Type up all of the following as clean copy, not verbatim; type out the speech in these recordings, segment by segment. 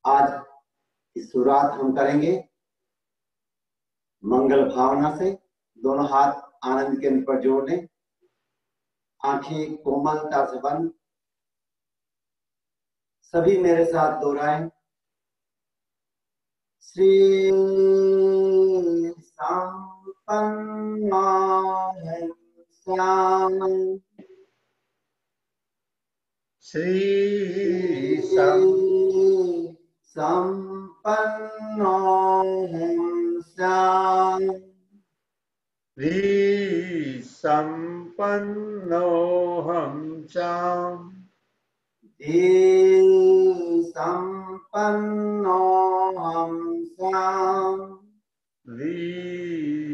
आज की शुरुआत हम करेंगे मंगल भावना से। दोनों हाथ आनंद केंद्र पर जोड़ लें, आंखें कोमलता से बंद। सभी मेरे साथ दोहराएं। श्री संपन्ना श्याम, श्री संपन्नो श्याम, संपन्नोऽहं चाम् संपन्नोऽहं श्याम,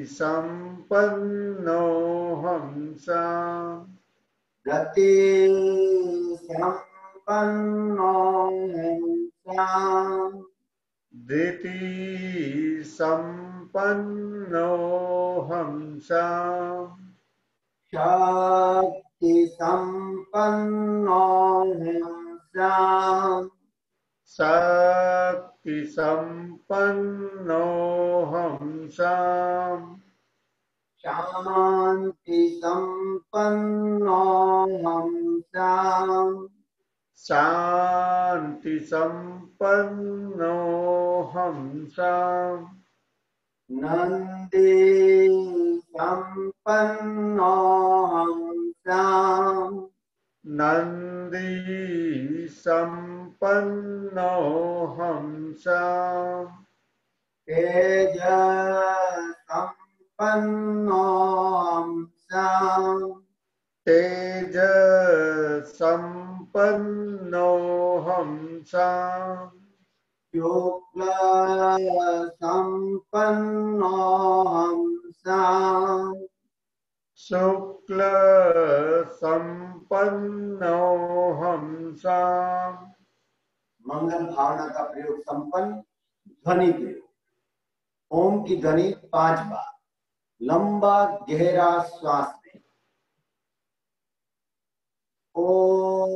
संपन्नोऽहं चाम् गति संपन्नोऽहं श्याम, दिति संपन्नोऽहं चाम् शक्ति संपन्नोऽहं श्याम, शक्ति संपन्नोऽहं चाम् शांति संपन्नोऽहं श्याम, शान्ति संपन्नोऽहं चाम् नंदे संपन्नोऽहं श्याम, नन्दी संपन्नोऽहं चाम् तेज संपन्नोऽहं श्याम, तेज संपन्नोऽहं चाम् शुक्ल संपन्नोऽहं श्याम, शुक्ल संपन्नोऽहं चाम् मंगल भावना का प्रयोग संपन्न। ध्वनि प्रयोग। ओम की ध्वनि 5 बार। लंबा गहरा श्वास लें। ओम।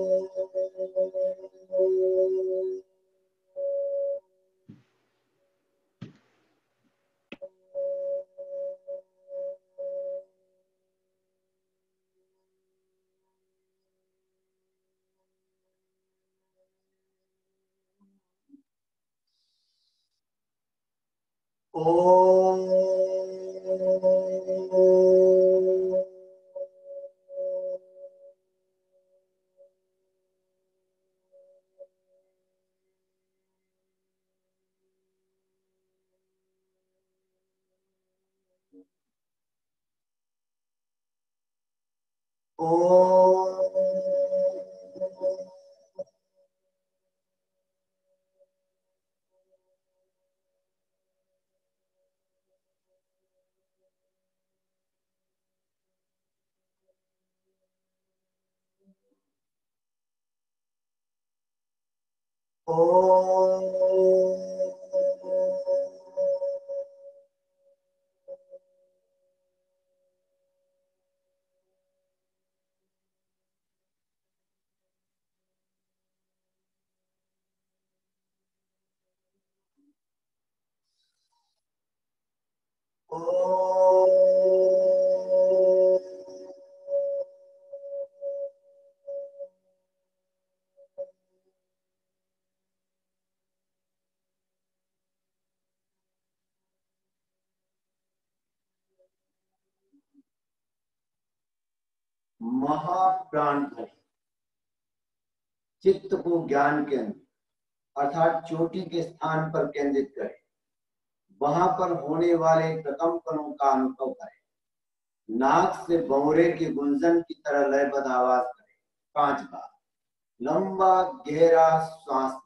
महाप्राण ध्वनि। चित्त को ज्ञान के अंदर अर्थात चोटी के स्थान पर केंद्रित करें। वहां पर होने वाले प्रकंपनों का अनुभव करें। नाक से भंवरे के गुंजन की तरह लयबद्ध आवाज करें 5 बार। लंबा गहरा श्वास लें।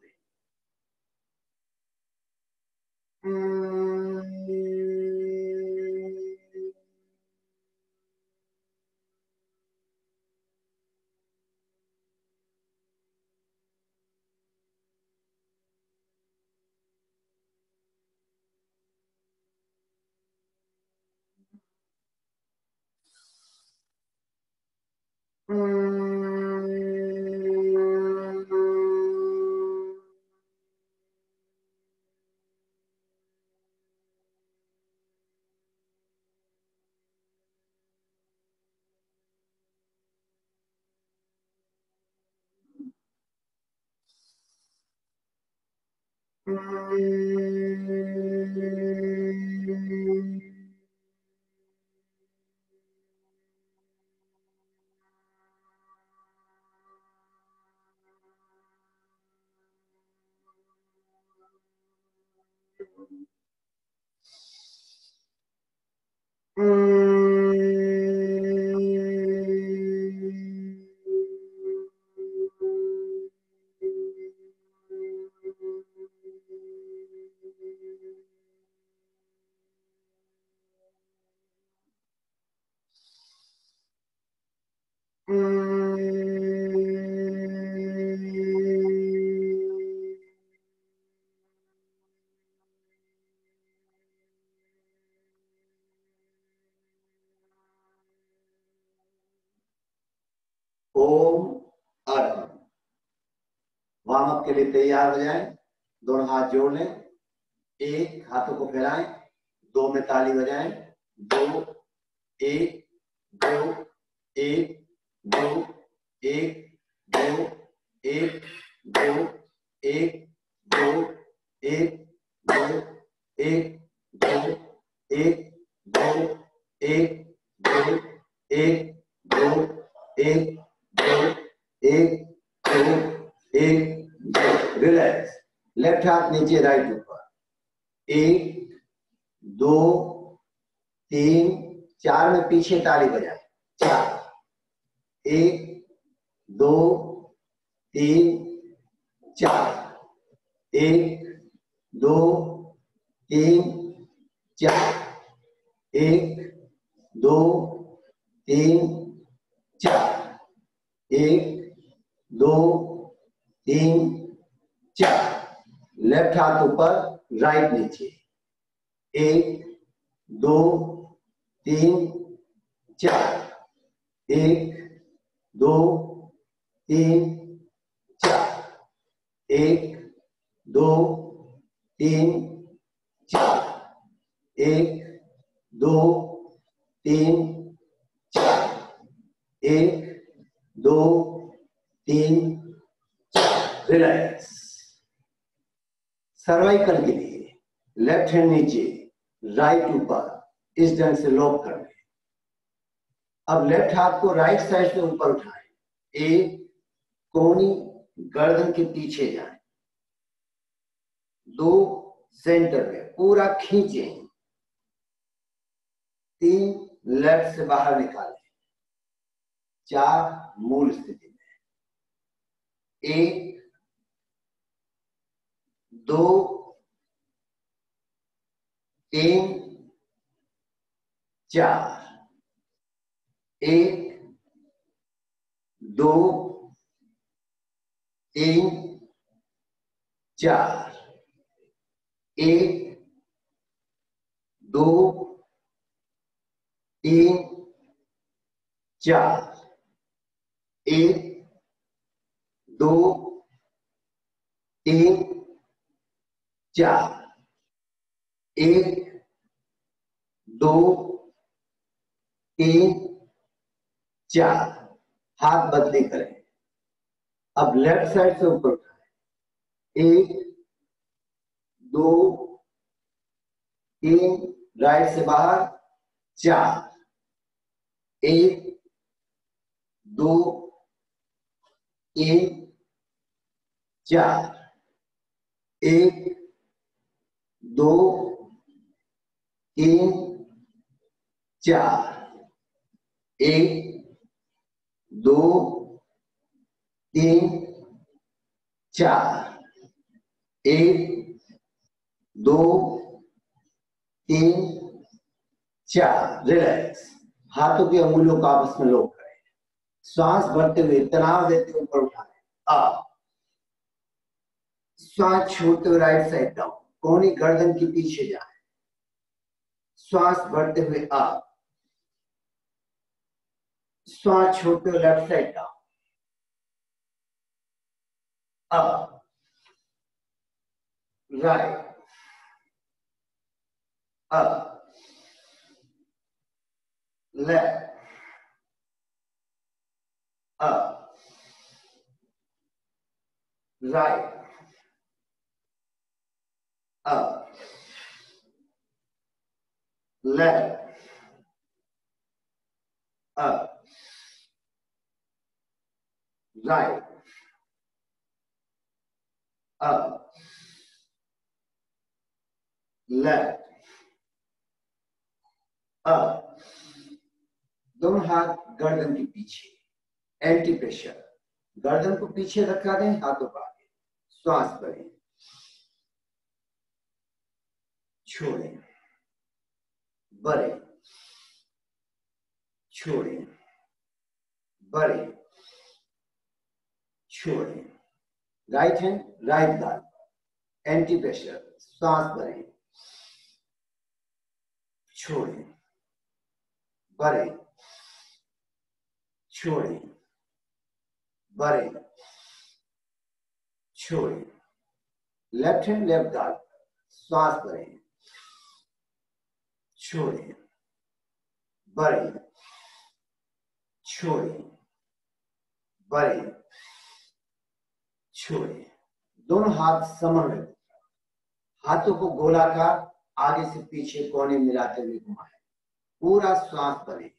ओम अर्हम। वार्म अप के लिए तैयार हो जाएं। दोनों हाथ जोड़ लें, एक, हाथों को फैलाएं, दो में ताली बजाएं, दो, एक, दो, एक, दो, एक, दो, एक, दो, एक, दो, एक, दो, एक, दो, एक, दो, एक, दो, एक, दो, एक, दो, एक, दो, एक, दो। रिलैक्स। लेफ्ट हाथ नीचे, राइट ऊपर। एक, दो, तीन, चार में पीछे ताली बजाए। चार, एक, दो, तीन, चार, एक, दो, तीन, चार, एक, दो, तीन, चार, एक, दो, तीन, चार। लेफ्ट हाथ ऊपर, राइट नीचे। एक, दो, तीन, चार, एक, दो, तीन, चार, एक, दो, तीन, चार, एक, दो, तीन, चार, एक, दो, तीन, चार। रिलैक्स। सर्वाइकल के लिए लेफ्ट हैंड नीचे, राइट ऊपर, इस ढंग से लॉक कर लें। अब लेफ्ट हाथ को राइट साइड से ऊपर उठाएं। एक, कोहनी गर्दन के पीछे जाए। दो, सेंटर में पूरा खींचें। तीन, लेफ्ट से बाहर निकालें। चार, मूल स्थिति में। एक, दो, तीन, चार, एक, दो, तीन, चार, एक, दो, तीन, चार, एक, दो, तीन, चार, एक, दो, तीन, चार। हाथ बदली करें। अब लेफ्ट साइड से ऊपर उठाएं। एक, दो, तीन, राइट से बाहर, चार, एक, दो, तीन, चार, एक, दो, तीन, चार, एक, दो, तीन, चार, एक, दो, तीन, चार। रिलैक्स। हाथों की अंगुलियों को आपस में लॉक करें। श्वास भरते हुए, तनाव देते हुए ऊपर उठाएं। अप। श्वास छोड़ते हुए राइट साइड डाउन, कोहनी गर्दन के पीछे जाए। श्वास भरते हुए अप। श्वास छोड़ते हुए left side down, up, right, up, left, up, right, up, left, up, right, up, left, up. दोनों हाथ गर्दन के पीछे, एंटी प्रेशर। गर्दन को पीछे रखा दें, हाथों को आगे। श्वास भरें, छोड़ें, भरें, छोड़ें, भरें, छोड़ें। राइट हैंड राइट गाल, एंटी प्रेशर। श्वास भरें, छोड़ें, भरें, छोड़ें, भरें, छोड़ें। लेफ्ट हैंड लेफ्ट गाल, श्वास भरें, छोड़ें, भरें, छोड़ें, भरें, छोड़ें। दोनों हाथ समान रखें, हाथों को गोलाकार आगे से पीछे कोने मिलाते हुए घुमाएं। पूरा श्वास भरें,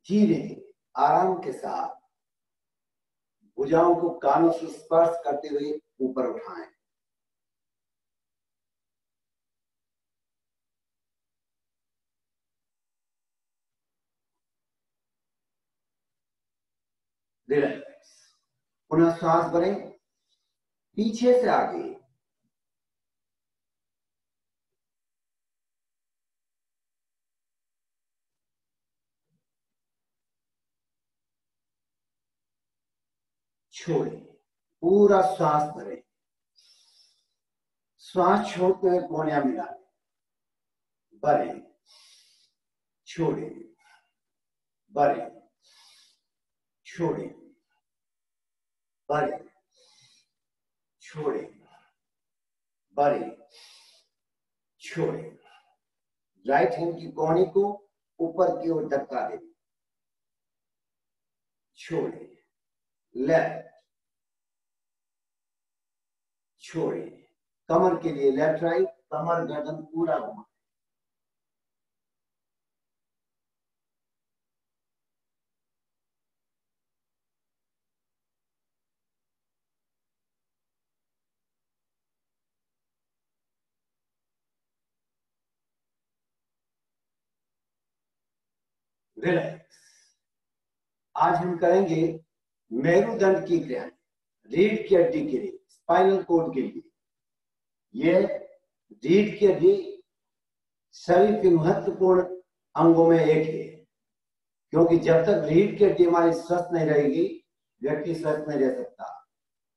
धीरे आराम के साथ भुजाओं को कानों से स्पर्श करते हुए ऊपर उठाएं। रिलैक्स। पुनः श्वास भरें, पीछे से आगे, छोड़ें। पूरा श्वास भरें, श्वास छोड़ते हुए कोनिया मिलाएं। भरें, छोड़ें, भरें, छोड़ें, भरें, छोड़ें, भरें, छोड़ें। राइट हैंड की कोहनी को ऊपर की ओर धक्का दें, छोड़ें। लेफ्ट, छोड़ें। कमर के लिए लेफ्ट राइट, कमर गर्दन पूरा घुमा। रिलैक्स। आज हम करेंगे मेरुदंड की क्रिया, रीढ़ की हड्डी के लिए, स्पाइनल कोड के लिए। ये रीढ़ की हड्डी शरीर के महत्वपूर्ण अंगों में एक है, क्योंकि जब तक रीढ़ की हड्डी हमारी स्वस्थ नहीं रहेगी, व्यक्ति स्वस्थ नहीं रह सकता।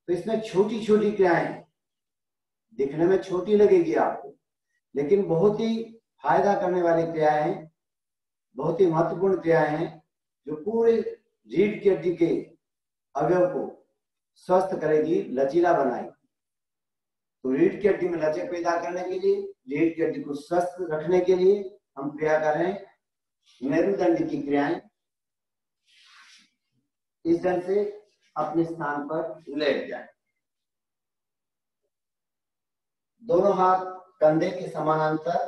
तो इसमें छोटी छोटी क्रियाएं, दिखने में छोटी लगेगी आपको, लेकिन बहुत ही फायदा करने वाली क्रियाएं हैं, बहुत ही महत्वपूर्ण क्रियाएं हैं, जो पूरे रीढ़ की हड्डी के अवयव को स्वस्थ करेगी, लचीला बनाएगी। तो रीढ़ की हड्डी में लचक पैदा करने के लिए, रीढ़ की हड्डी को स्वस्थ रखने के लिए हम क्रिया कर रहे हैं मेरुदंड की क्रियाएं। इस ढंग से अपने स्थान पर लेट जाए। दोनों हाथ कंधे के समानांतर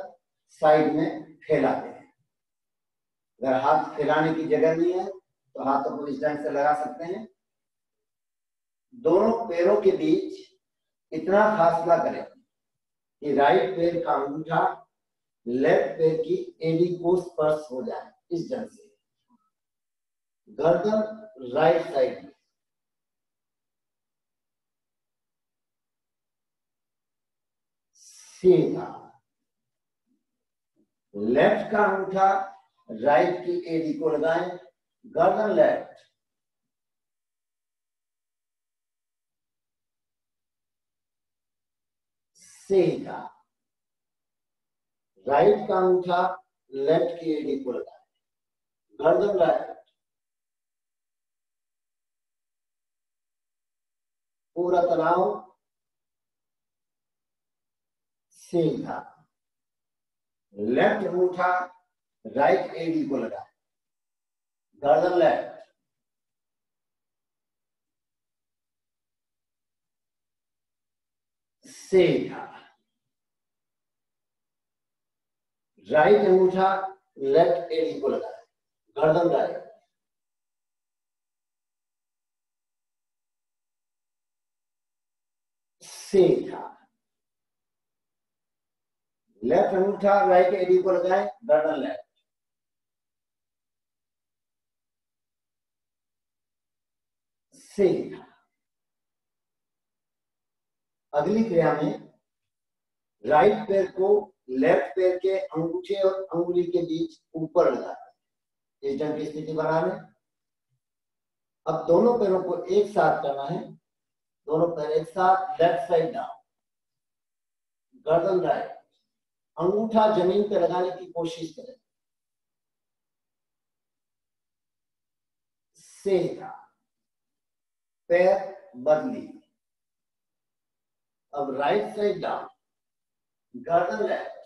साइड में फैला दें। अगर हाथ फैलाने की जगह नहीं है तो हाथों को इस ढंग से लगा सकते हैं। दोनों पैरों के बीच इतना फासला करें कि राइट पैर का अंगूठा लेफ्ट पैर की एड़ी को स्पर्श हो जाए। इस ढंग से गर्दन राइट साइड में, सीधा। लेफ्ट का अंगूठा राइट की एड़ी को लगाएं, गर्दन लेफ्ट, सीधा। राइट का अंगूठा लेफ्ट की एड़ी को लगाएं, गर्दन लेफ्ट, पूरा तनाव, सीधा। लेफ्ट अंगूठा राइट एड़ी को लगाएं, गर्दन लेफ्ट, सीधा। राइट अंगूठा लेफ्ट एड़ी को लगाए, गर्दन राइट, सीधा। लेफ्ट अंगूठा राइट एड़ी को लगाए, गर्दन लेफ्ट, सीधा। अगली क्रिया में राइट पैर को लेफ्ट पैर के अंगूठे और अंगुली के बीच ऊपर लगाना, इस ढंग की स्थिति बना लें। अब दोनों पैरों को एक साथ करना है, दोनों पैर एक साथ, लेफ्ट साइड डाउन, गर्दन राइट, अंगूठा जमीन पे लगाने की कोशिश करें, सीधा। पैर बदली, अब राइट साइड डाउन, गर्दन लेफ्ट,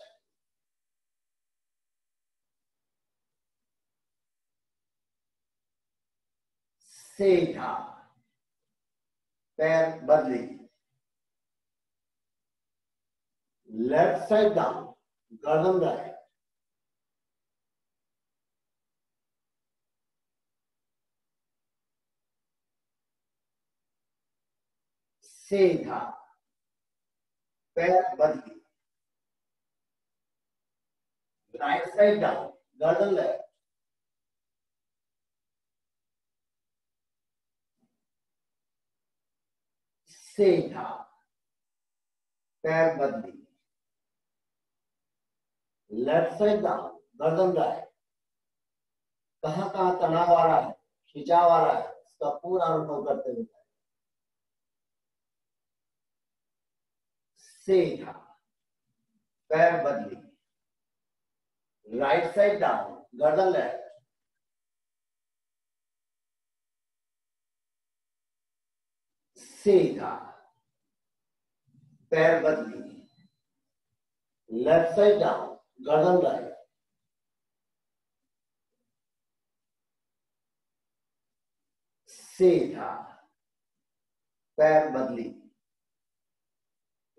सीधा। पैर बदली, लेफ्ट साइड डाउन, गर्दन राइट, सीधा। पैर बदली, राइट साइड डाउन, गर्दन लेफ्ट, सीधा। पैर बदली, लेफ्ट साइड डाउन, गर्दन राइट। कहां कहां तनाव आ रहा है, खिंचाव आ रहा है, इसका पूरा अनुभव करते हुए सीधा। पैर बदली, राइट साइड डाउन, गर्दन लेफ्ट, सीधा। पैर बदली, लेफ्ट साइड डाउन, गर्दन राइट, सीधा। पैर बदली,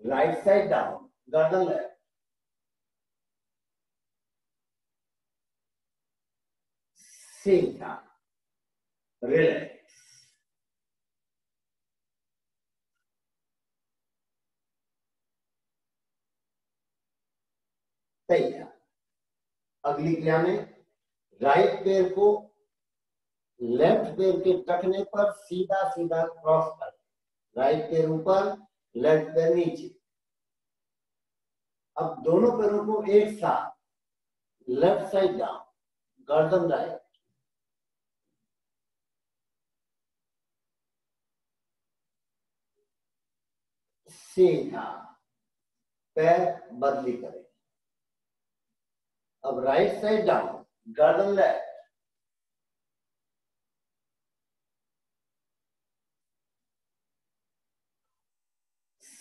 राइट साइड डाउन, गर्दन लेफ्ट, सीधा। रिलैक्स। तैयार। अगली क्रिया में राइट पैर को लेफ्ट पैर के टखने पर सीधा सीधा क्रॉस कर, राइट पैर ऊपर, लेफ्ट पैर नीचे। अब दोनों पैरों को एक साथ, लेफ्ट साइड डाउन, गर्दन राइट, सीधा। पैर बदली करें, अब राइट साइड डाउन, गर्दन लेफ्ट,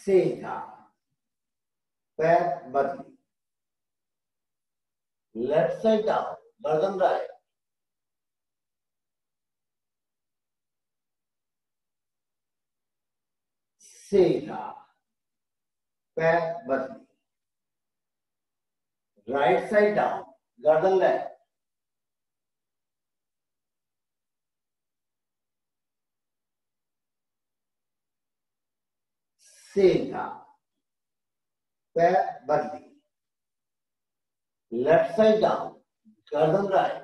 सीधा। पैर बदली, लेफ्ट साइड डाउन, गर्दन राइट, सीधा। पैर बदली, राइट साइड डाउन, गर्दन लेफ्ट, सीधा। पैर बदली, लेफ्ट साइड डाउन, गर्दन राइट,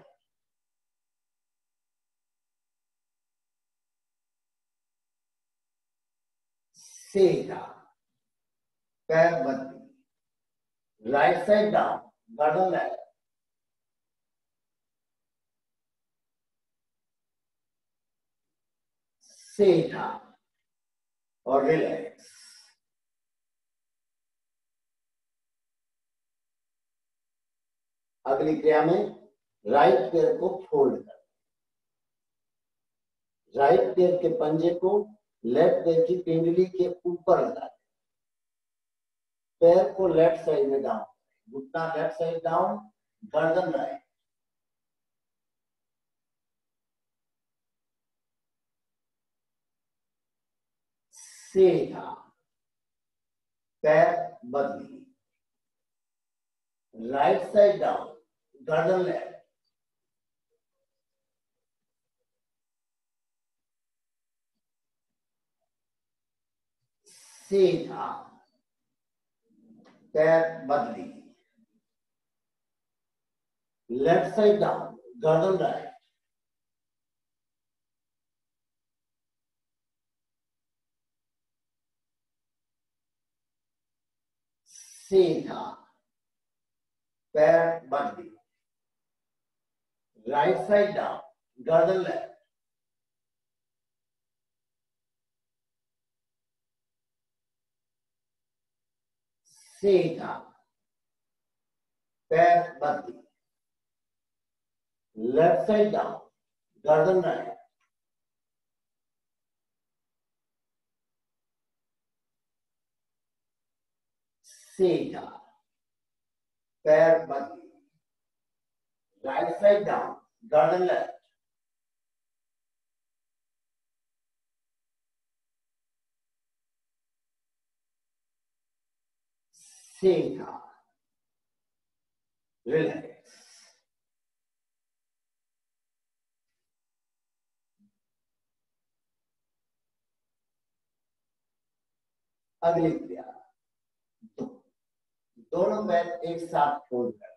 सीधा। पैर बदली, राइट साइड डाउन, गर्दन लेफ्ट, सीधा। और रिलैक्स। अगली क्रिया में राइट पैर को फोल्ड कर, राइट पैर के पंजे को लेफ्ट पैर की पिंडली के ऊपर लगा दें, पैर को लेफ्ट साइड में डाउन, घुटना लेफ्ट साइड डाउन, गर्दन राइट, सीधा। पैर बदली, राइट साइड डाउन, गर्दन लेफ्ट, सीधा, पैर बदली, लेफ्ट साइड डाउन, गर्दन राइट, सीधा, पैर बदली, राइट साइड डाउन, गर्दन लेफ्ट, सीधा, पैर बदली, लेफ्ट साइड डाउन, गर्दन राइट, सीधा, पैर बदली, राइट साइड डाउन, गर्दन लेफ्ट, सीधा, रिलैक्स। अगली क्रिया, दोनों पैर एक साथ फोल्ड कर,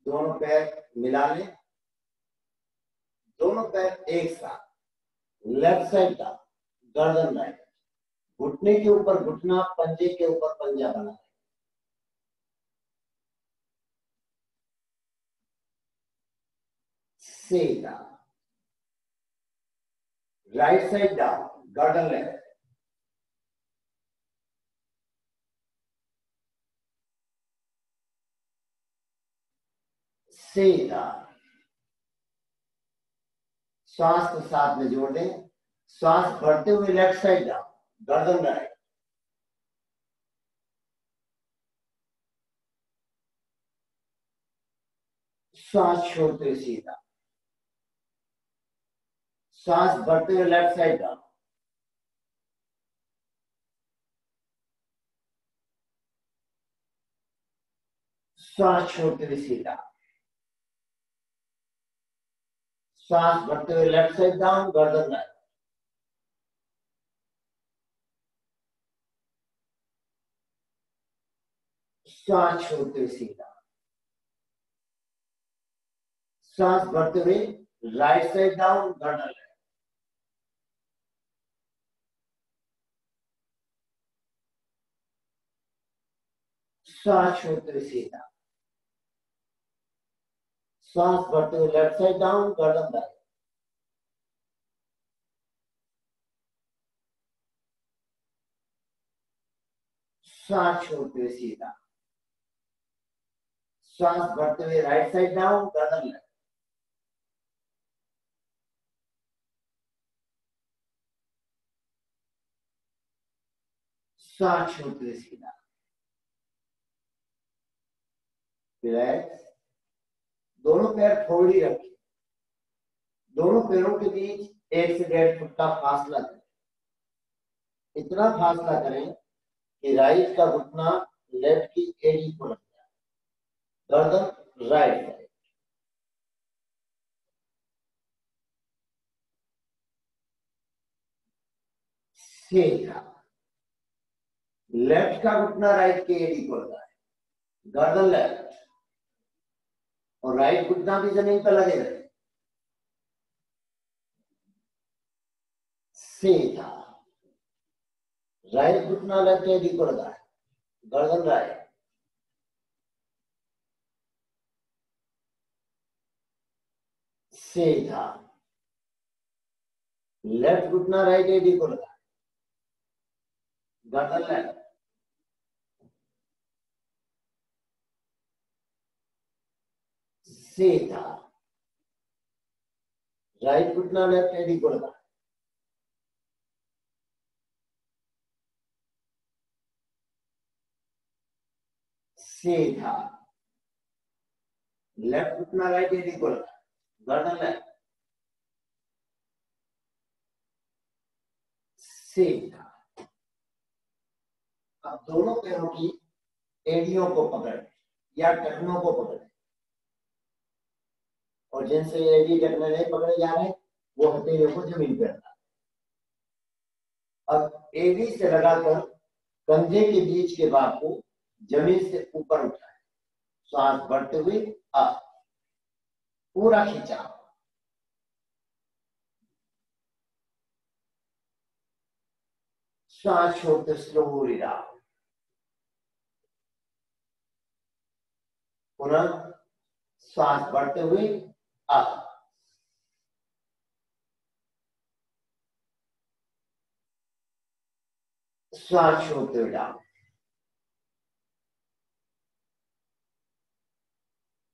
दोनों पैर मिला लें, दोनों पैर एक साथ, लेफ्ट साइड का, गर्दन राइट, घुटने के ऊपर घुटना, पंजे के ऊपर पंजा बना, सीधा, राइट साइड डाउन, गर्दन लेफ्ट, सीधा, श्वास को साथ में जोड़ दें, श्वास बढ़ते हुए लेफ्ट साइड डाउन, गर्दन राइट, श्वास छोड़ते हुए सीधा, श्वास बढ़ते हुए लेफ्ट साइड डाउन, श्वास छोड़ते हुए सीधा, श्वास बढ़ते हुए लेफ्ट साइड डाउन, गर्दन राइट, श्वास छोड़ते हुए सीधा, श्वास बढ़ते हुए राइट साइड डाउन, गर्दन लेफ्ट, श्वास छोड़ते हुए सीधा, श्वास बढ़ते हुए लेफ्ट साइड डाउन, गर्दन राइट, श्वास छोड़ते हुए सीधा, श्वास बढ़ते हुए राइट साइड डाउन, गर्दन लेफ्ट, श्वास छोड़ते हुए सीधा, रिलैक्स। दोनों पैर फोल्ड ही रखें, दोनों पैरों के बीच 1 से 1.5 फुट का फासला करें, इतना फासला करें कि राइट का घुटना लेफ्ट की एड़ी को लग जाए, गर्दन राइट साइड, सीधा, लेफ्ट का घुटना राइट की एड़ी को लगाए, गर्दन लेफ्ट, और राइट घुटना भी जमीन पर लगे रहे, सीधा, राइट घुटना लेफ्ट एड़ी को लगाए, गर्दन राइट, सीधा, लेफ्ट घुटना राइट एडी को लगाए, गर्दन लेफ्ट, सीधा, राइट घुटना लेफ्ट एडी को लगाए, सीधा, लेफ्ट घुटना राइट एडी को लगाए, गर्दन लेफ्ट, सीधा, अब दोनों पैरों की एड़ियों को पकड़ या टखनों को पकड़े, और जिनसे एड़ी टखने नहीं पकड़े जा रहे वो हथेलियों को जमीन पर रखा। अब एड़ी से लगाकर कंधे के बीच के भाग को जमीन से ऊपर उठाए, श्वास बढ़ते हुए अप, पूरा खिंचाव, श्वास छोड़ते स्लोली डाउन, पुनः श्वास बढ़ते हुए अप, श्वास छोड़ते हुए डाउन,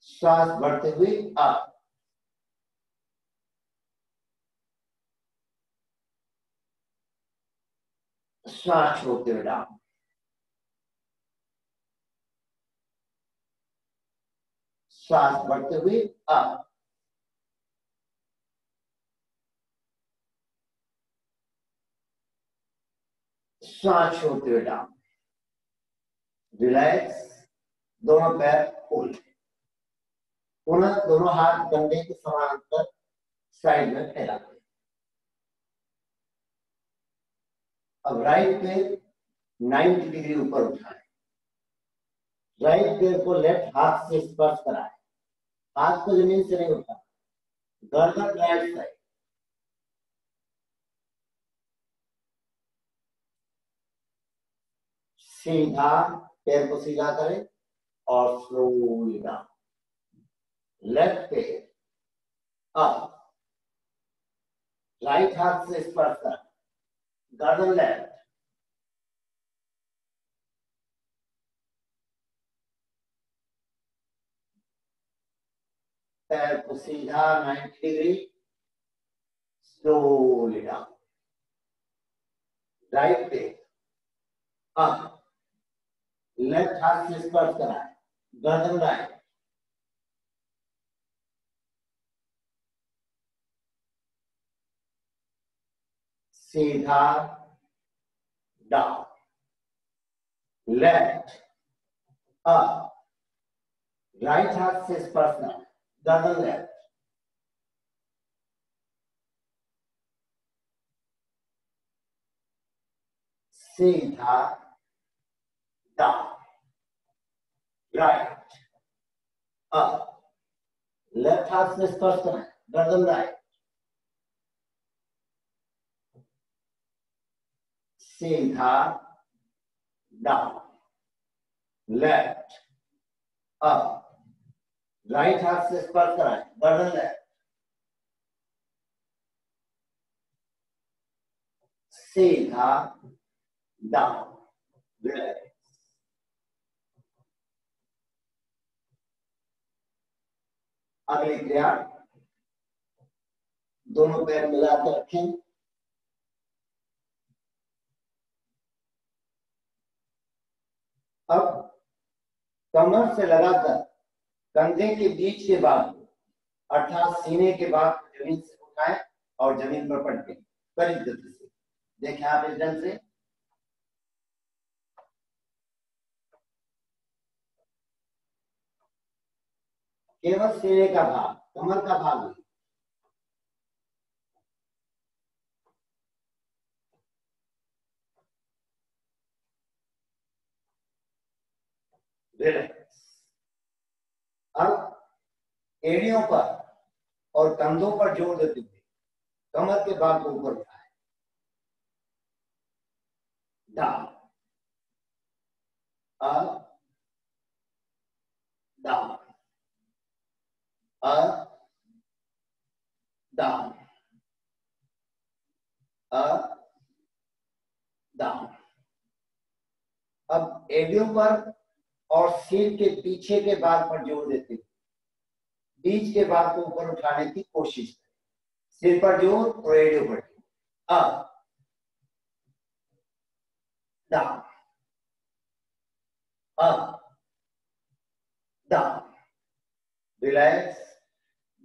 श्वास बढ़ते हुए अप, श्वास छोड़ते हुए डाउन, श्वास बढ़ते हुए अप, श्वास छोड़ते हुए डाउन। रिलैक्स, दोनों पैर खोल, पुनः दोनों हाथ कंधे के समानांतर साइड में फैलाते। अब राइट पैर 90 डिग्री ऊपर उठाएं, राइट पैर को लेफ्ट हाथ से स्पर्श कराएं, हाथ को जमीन से नहीं उठाना, गर्दन राइट साइड, सीधा पैर को सीधा करें और स्लोली डाउन, लेफ्ट पैर अप, राइट हाथ से स्पर्श करें, गर्दन लेफ्ट, पैर को सीधा 90 डिग्री, स्लोली डाउन, राइट पैर अप, लेफ्ट हाथ से स्पर्श कराएं, गर्दन राइट, सीधा डाउन, लेफ्ट अप, राइट हाथ से स्पर्श कराएं, गर्दन लेफ्ट, सीधा डाउन, राइट अप, लेफ्ट हाथ से स्पर्श कराएं, गर्दन राइट, सीधा डाउन, लेफ्ट अप, राइट हाथ से स्पर्श कराएं, गर्दन लेफ्ट, सीधा डाउन, रिलैक्स। अगली क्रिया, दोनों पैर मिलाकर रखें, अब कमर से लगाकर कंधे के बीच के भाग अर्थात सीने के भाग जमीन से उठाएं और जमीन पर पटकें करीब गति से। देखें आप इस ढंग से, केवल सीने का भाग, कमर का भाग नहीं। अब एड़ियों पर और कंधों पर जोर देते हुए कमर के भाग को ऊपर उठाएं, down up down up down up down. अब एड़ियों पर और सिर के पीछे के भाग पर जोर देते हुए बीच के भाग को ऊपर उठाने की कोशिश करें, सिर पर जोर और एड़ियों पर जोर, up down up down. Relax,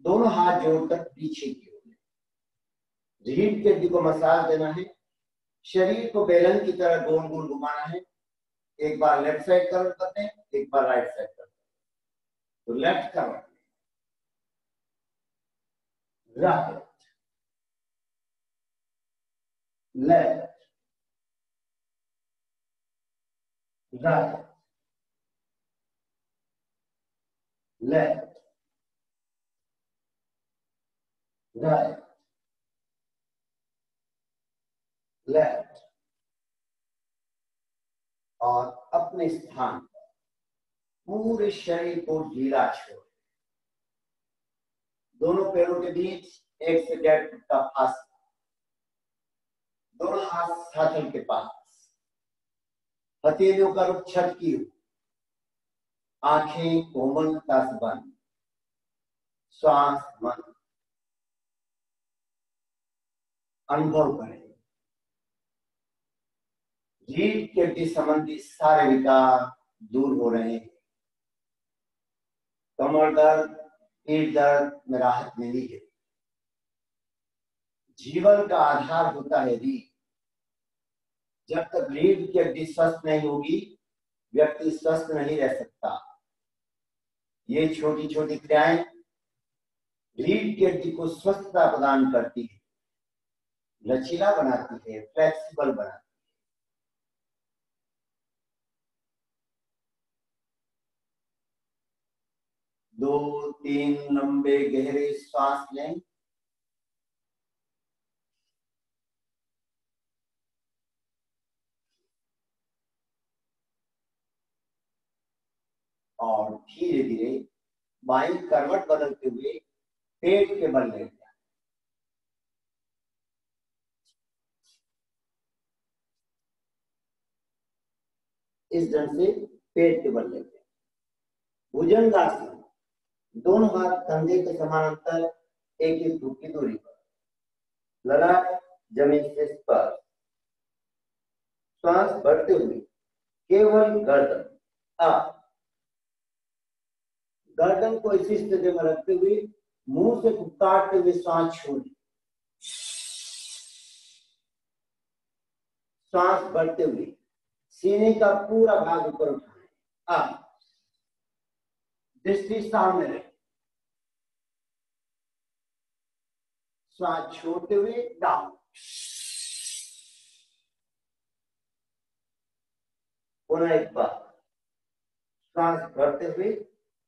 दोनों हाथ जोड़कर पीछे की ओर, रीढ़ की हड्डी को मसाज देना है, शरीर को बेलन की तरह गोल गोल घुमाना है, एक बार लेफ्ट साइड कर्व करते हैं, एक बार राइट साइड करते हैं। तो left curve, right, left, right, left, right, left, और अपने स्थान पर पूरे शरीर को ढीला छोड़, दोनों पैरों के बीच 1 से 1.5 फुट का फासला, दोनों हाथ साथल के पास, हथेलियों का रुख छत की ओर, आंखें कोमलता से बंद, श्वास मन अनुभव करें। रीढ़ की हड्डी संबंधी सारे विकार दूर हो रहे हैं। कमर दर्द, पीठ दर्द में राहत मिली है। जीवन का आधार होता है रीढ़। जब तक रीढ़ की हड्डी स्वस्थ नहीं होगी, व्यक्ति स्वस्थ नहीं रह सकता। ये छोटी छोटी क्रियाएं रीढ़ की हड्डी को स्वस्थता प्रदान करती है, लचीला बनाती है, फ्लेक्सिबल बनाती है। 2-3 लंबे गहरे श्वास लें और धीरे धीरे बाईं करवट बदलते हुए पेट के बल लें। इस ढंग से पेट के बल लेते हैं। भुजंगासन, दोनों हाथ कंधे के समानांतर 1 फुट की दूरी पर, ललाट जमीन से स्पर्श, श्वास बढ़ते हुए केवल गर्दन अप, गर्दन को इसी स्थिति में रखते हुए मुंह से फुफकारते हुए सांस छोड़ें। सांस बढ़ते हुए सीने का पूरा भाग ऊपर उठाएं। अप, दृष्टि सामने रखें। सांस छोड़ते हुए डाउन। पुनः एक बार सांस भरते हुए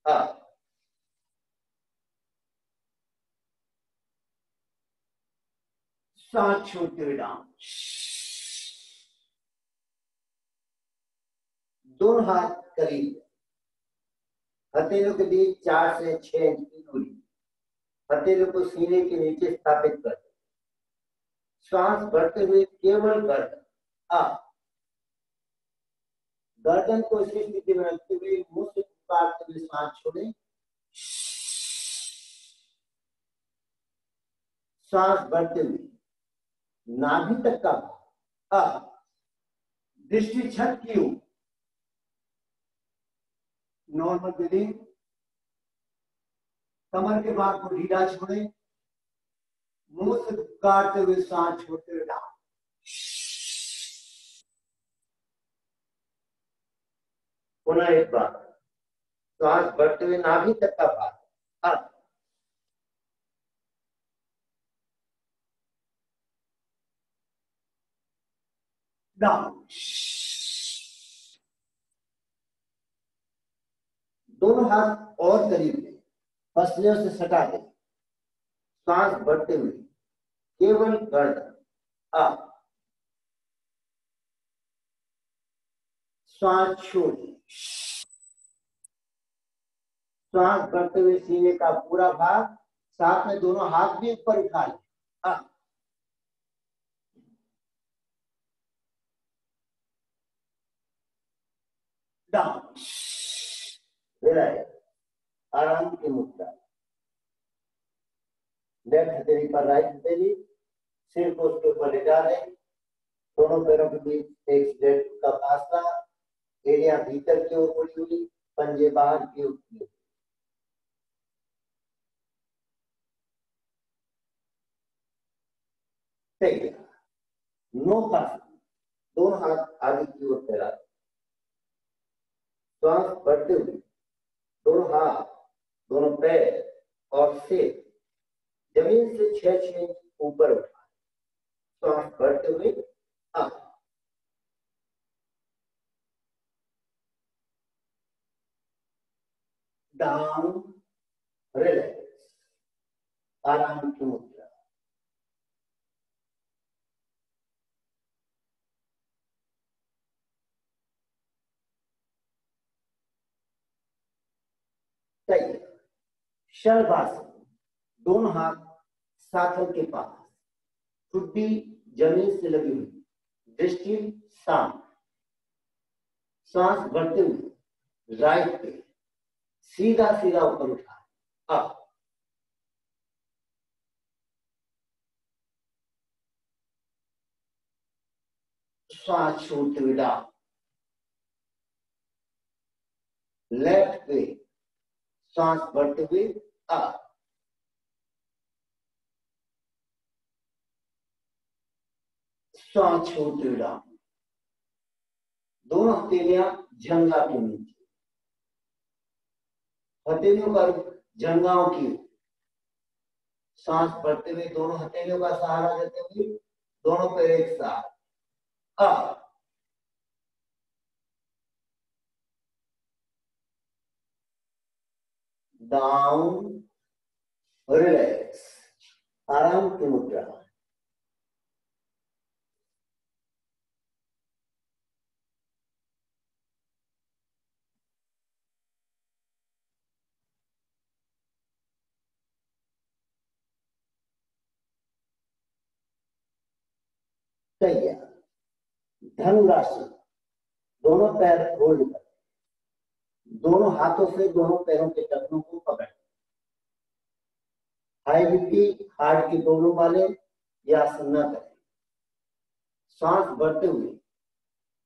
अप, सांस छोड़ते हुए डाउन। दोनों हाथ करीब, हथेलियों के बीच 4 से 6 इंच की दूरी, हथेलियों को सीने के नीचे स्थापित कर, श्वास भरते हुए केवल गर्दन अप, गर्दन को इसी स्थिति में रखते हुए मुंह से फुफकारते हुए सांस छोड़ें। सांस भरते हुए नाभि तक का भाग अप, दृष्टि छत की ओर, नॉर्मल ब्रीदिंग। कमर के भाग को ढीला छोड़ें, मुंह से फुफकारते हुए सांस छोड़ते हुए डाउन। पुनः एक बार श्वास बढ़ते हुए नाभि तक का भाग अप, डाउन। दोनों हाथ और करीब लें, पसलियों से सटा दें। सांस बढ़ते हुए केवल गर्दन अप, सांस छोड़िए। सांस बढ़ते हुए सीने का पूरा भाग, साथ में दोनों हाथ भी ऊपर उठा लें। Up, down. आराम की मुद्रा। लेफ्ट हथेली पर राइट हथेली, सिर को उसके ऊपर ले जा रहे, दोनों पैरों के बीच 1 से 1.5 फुट का फासला, एड़ियां भीतर की ओर मुड़ी हुई, पंजे बाहर की ओर किए। नो पास, दोनों हाथ आगे की ओर फैला, श्वास भरते हुए दोनों हाथ, दोनों पैर और सिर जमीन से 6 इंच ऊपर उठा। श्वास भरते हुए अप, डाउन, रिलैक्स, आराम की मुद्रा। सही। शलभासन, दोनों हाथ साथल के पास, ठुड्डी जमीन से लगी हुई, दृष्टि शांत। सांस भरते हुए राइट पे सीधा सीधा ऊपर उठा, अप, सांस छोड़ते हुए डाउन, लेफ्ट पे सांस भरते हुए अप, सांस छोड़ते हुए डाउन। दोनों हथेलियां जंघा के नीचे, हथेलियों का जंघाओं की। सांस भरते हुए दोनों हथेलियों का सहारा देते हुए दोनों पैर एक साथ, अप, डाउन, रिलैक्स, आराम की मुद्रा। सही है। धनुरासन, दोनों पैर होल्ड कर, दोनों हाथों से दोनों पैरों के टखनों को पकड़। हाई बीपी हार्ट की प्रॉब्लम वाले यह आसन न करें। सांस भरते हुए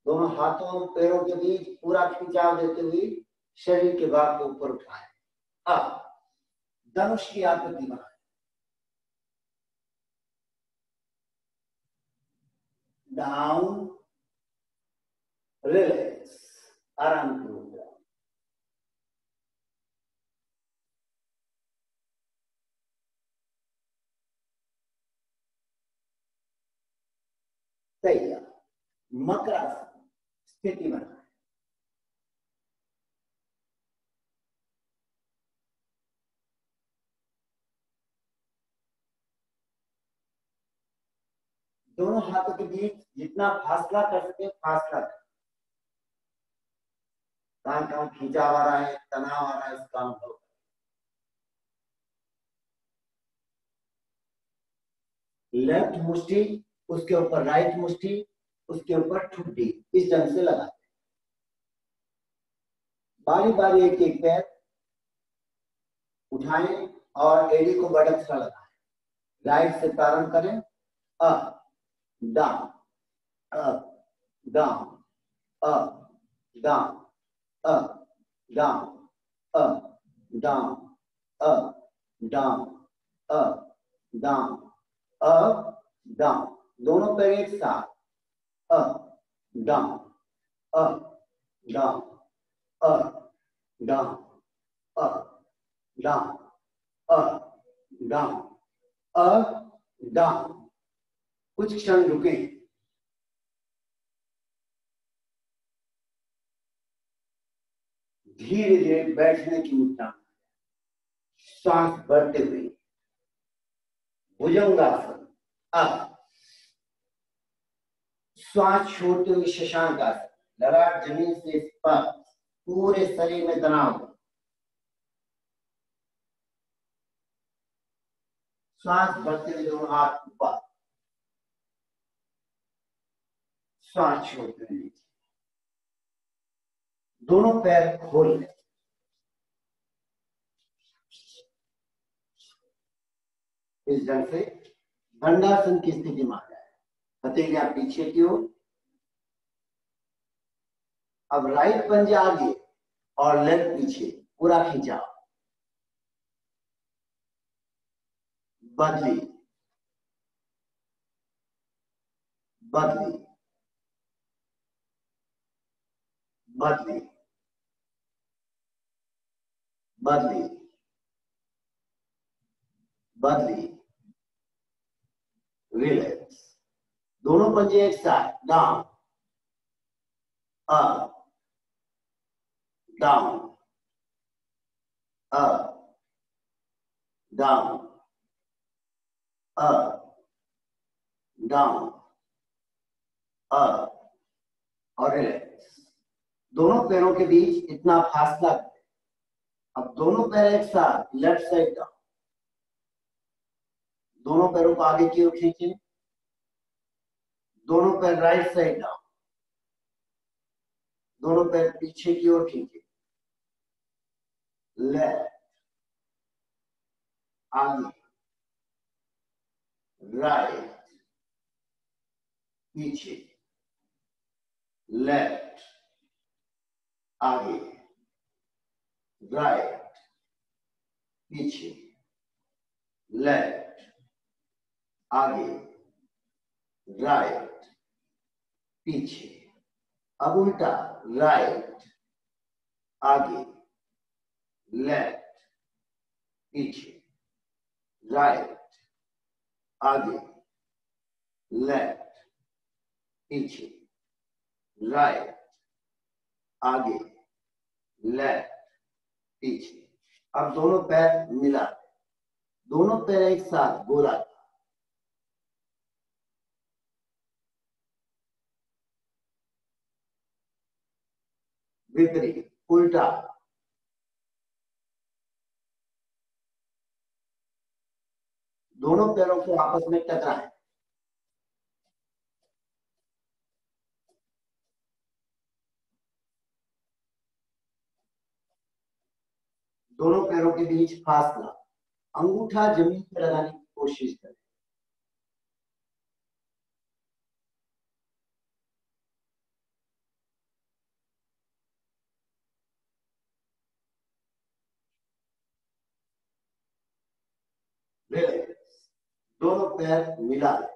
दोनों हाथों पैरों के बीच पूरा खिंचाव देते हुए शरीर के भाग को ऊपर उठाएं। अब धनुष की आकृति बनाएं। डाउन, रिलैक्स, आराम की मुद्रा। सही है। मकरासन, स्थिति बनाएं। दोनों हाथों के बीच जितना फासला कर सके फासला करें। कहाँ खिंचाव आ रहा है, तनाव आ रहा है, इसका अनुभव। लेफ्ट मुष्टि उसके ऊपर राइट मुष्टि, उसके ऊपर ठुड्डी, इस ढंग से लगाते। बारी बारी एक एक पैर उठाएं और एड़ी को बटक सा लगाएं। राइट से प्रारंभ करें, up, down, up, down, up, down, up, down, up, down, up, down, up, down, up, down. दोनों पैर एक साथ, up, down, up, down, up, down, up, down, up, down, up, down. कुछ क्षण रुके। धीरे धीरे बैठने की मुद्रा, सांस भरते हुए भुजंगासन, अब श्वास छोड़ते हुए शशांकासन, ललाट जमीन से स्पर्श, पूरे शरीर में तनाव। श्वास भरते हुए दोनों हाथ ऊपर, श्वास छोड़ते हुए नीचे, दोनों पैर खोल लें। इस ढंग से दंडासन की स्थिति में आ जाए। हथेलियां पीछे की ओर। अब राइट पंजे आगे और लेफ्ट पीछे, पूरा खिंचाव। बदली बदली बदली, बदली, बदली, रिलैक्स। दोनों पंजे एक साथ, down, up, down, up, down, up, down, up और रिलैक्स। दोनों पैरों के बीच इतना फासला करें। अब दोनों पैर एक साथ, लेफ्ट साइड डाउन, दोनों पैरों को आगे की ओर खींचें, दोनों पैर राइट साइड डाउन, दोनों पैर पीछे की ओर खींचे, लेफ्ट, आगे, राइट, पीछे, लेफ्ट, आगे, राइट, पीछे, लेफ्ट, आगे, राइट, पीछे। अब उल्टा, राइट, आगे, लेफ्ट, पीछे, राइट, आगे, लेफ्ट, पीछे, राइट, आगे, लेफ्ट, पीछे। अब दोनों पैर मिला, दोनों पैर एक साथ गोला, विपरीत, उल्टा, दोनों पैरों को आपस में टकराएं, दोनों पैरों के बीच फासला, अंगूठा जमीन पर लगाने की कोशिश करें। रिलैक्स, दोनों पैर मिला लें,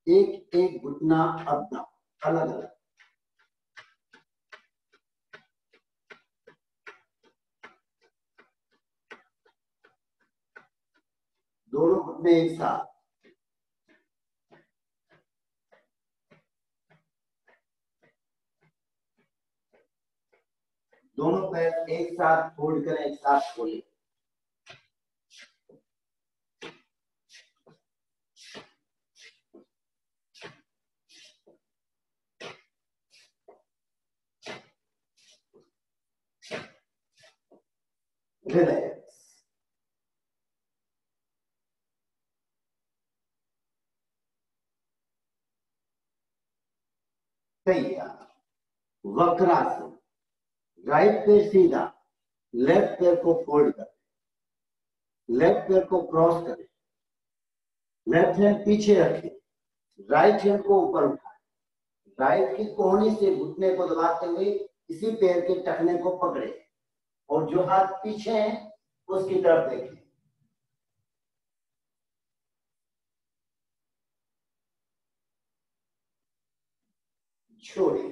एक एक घुटना अप डाउन, अलग अलग, दोनों घुटने एक साथ, दोनों पैर एक साथ फोल्ड करें, एक साथ खोलें, रिलैक्स। तैयार, वक्रासन, राइट पैर सीधा, लेफ्ट पैर को फोल्ड करें, लेफ्ट पैर को क्रॉस करें, लेफ्ट हैंड पीछे रखें, राइट हैंड को ऊपर उठाएं, राइट की कोहनी से घुटने को दबाते हुए इसी पैर के टखने को पकड़े और जो हाथ पीछे है उसकी तरफ देखें। छोड़े।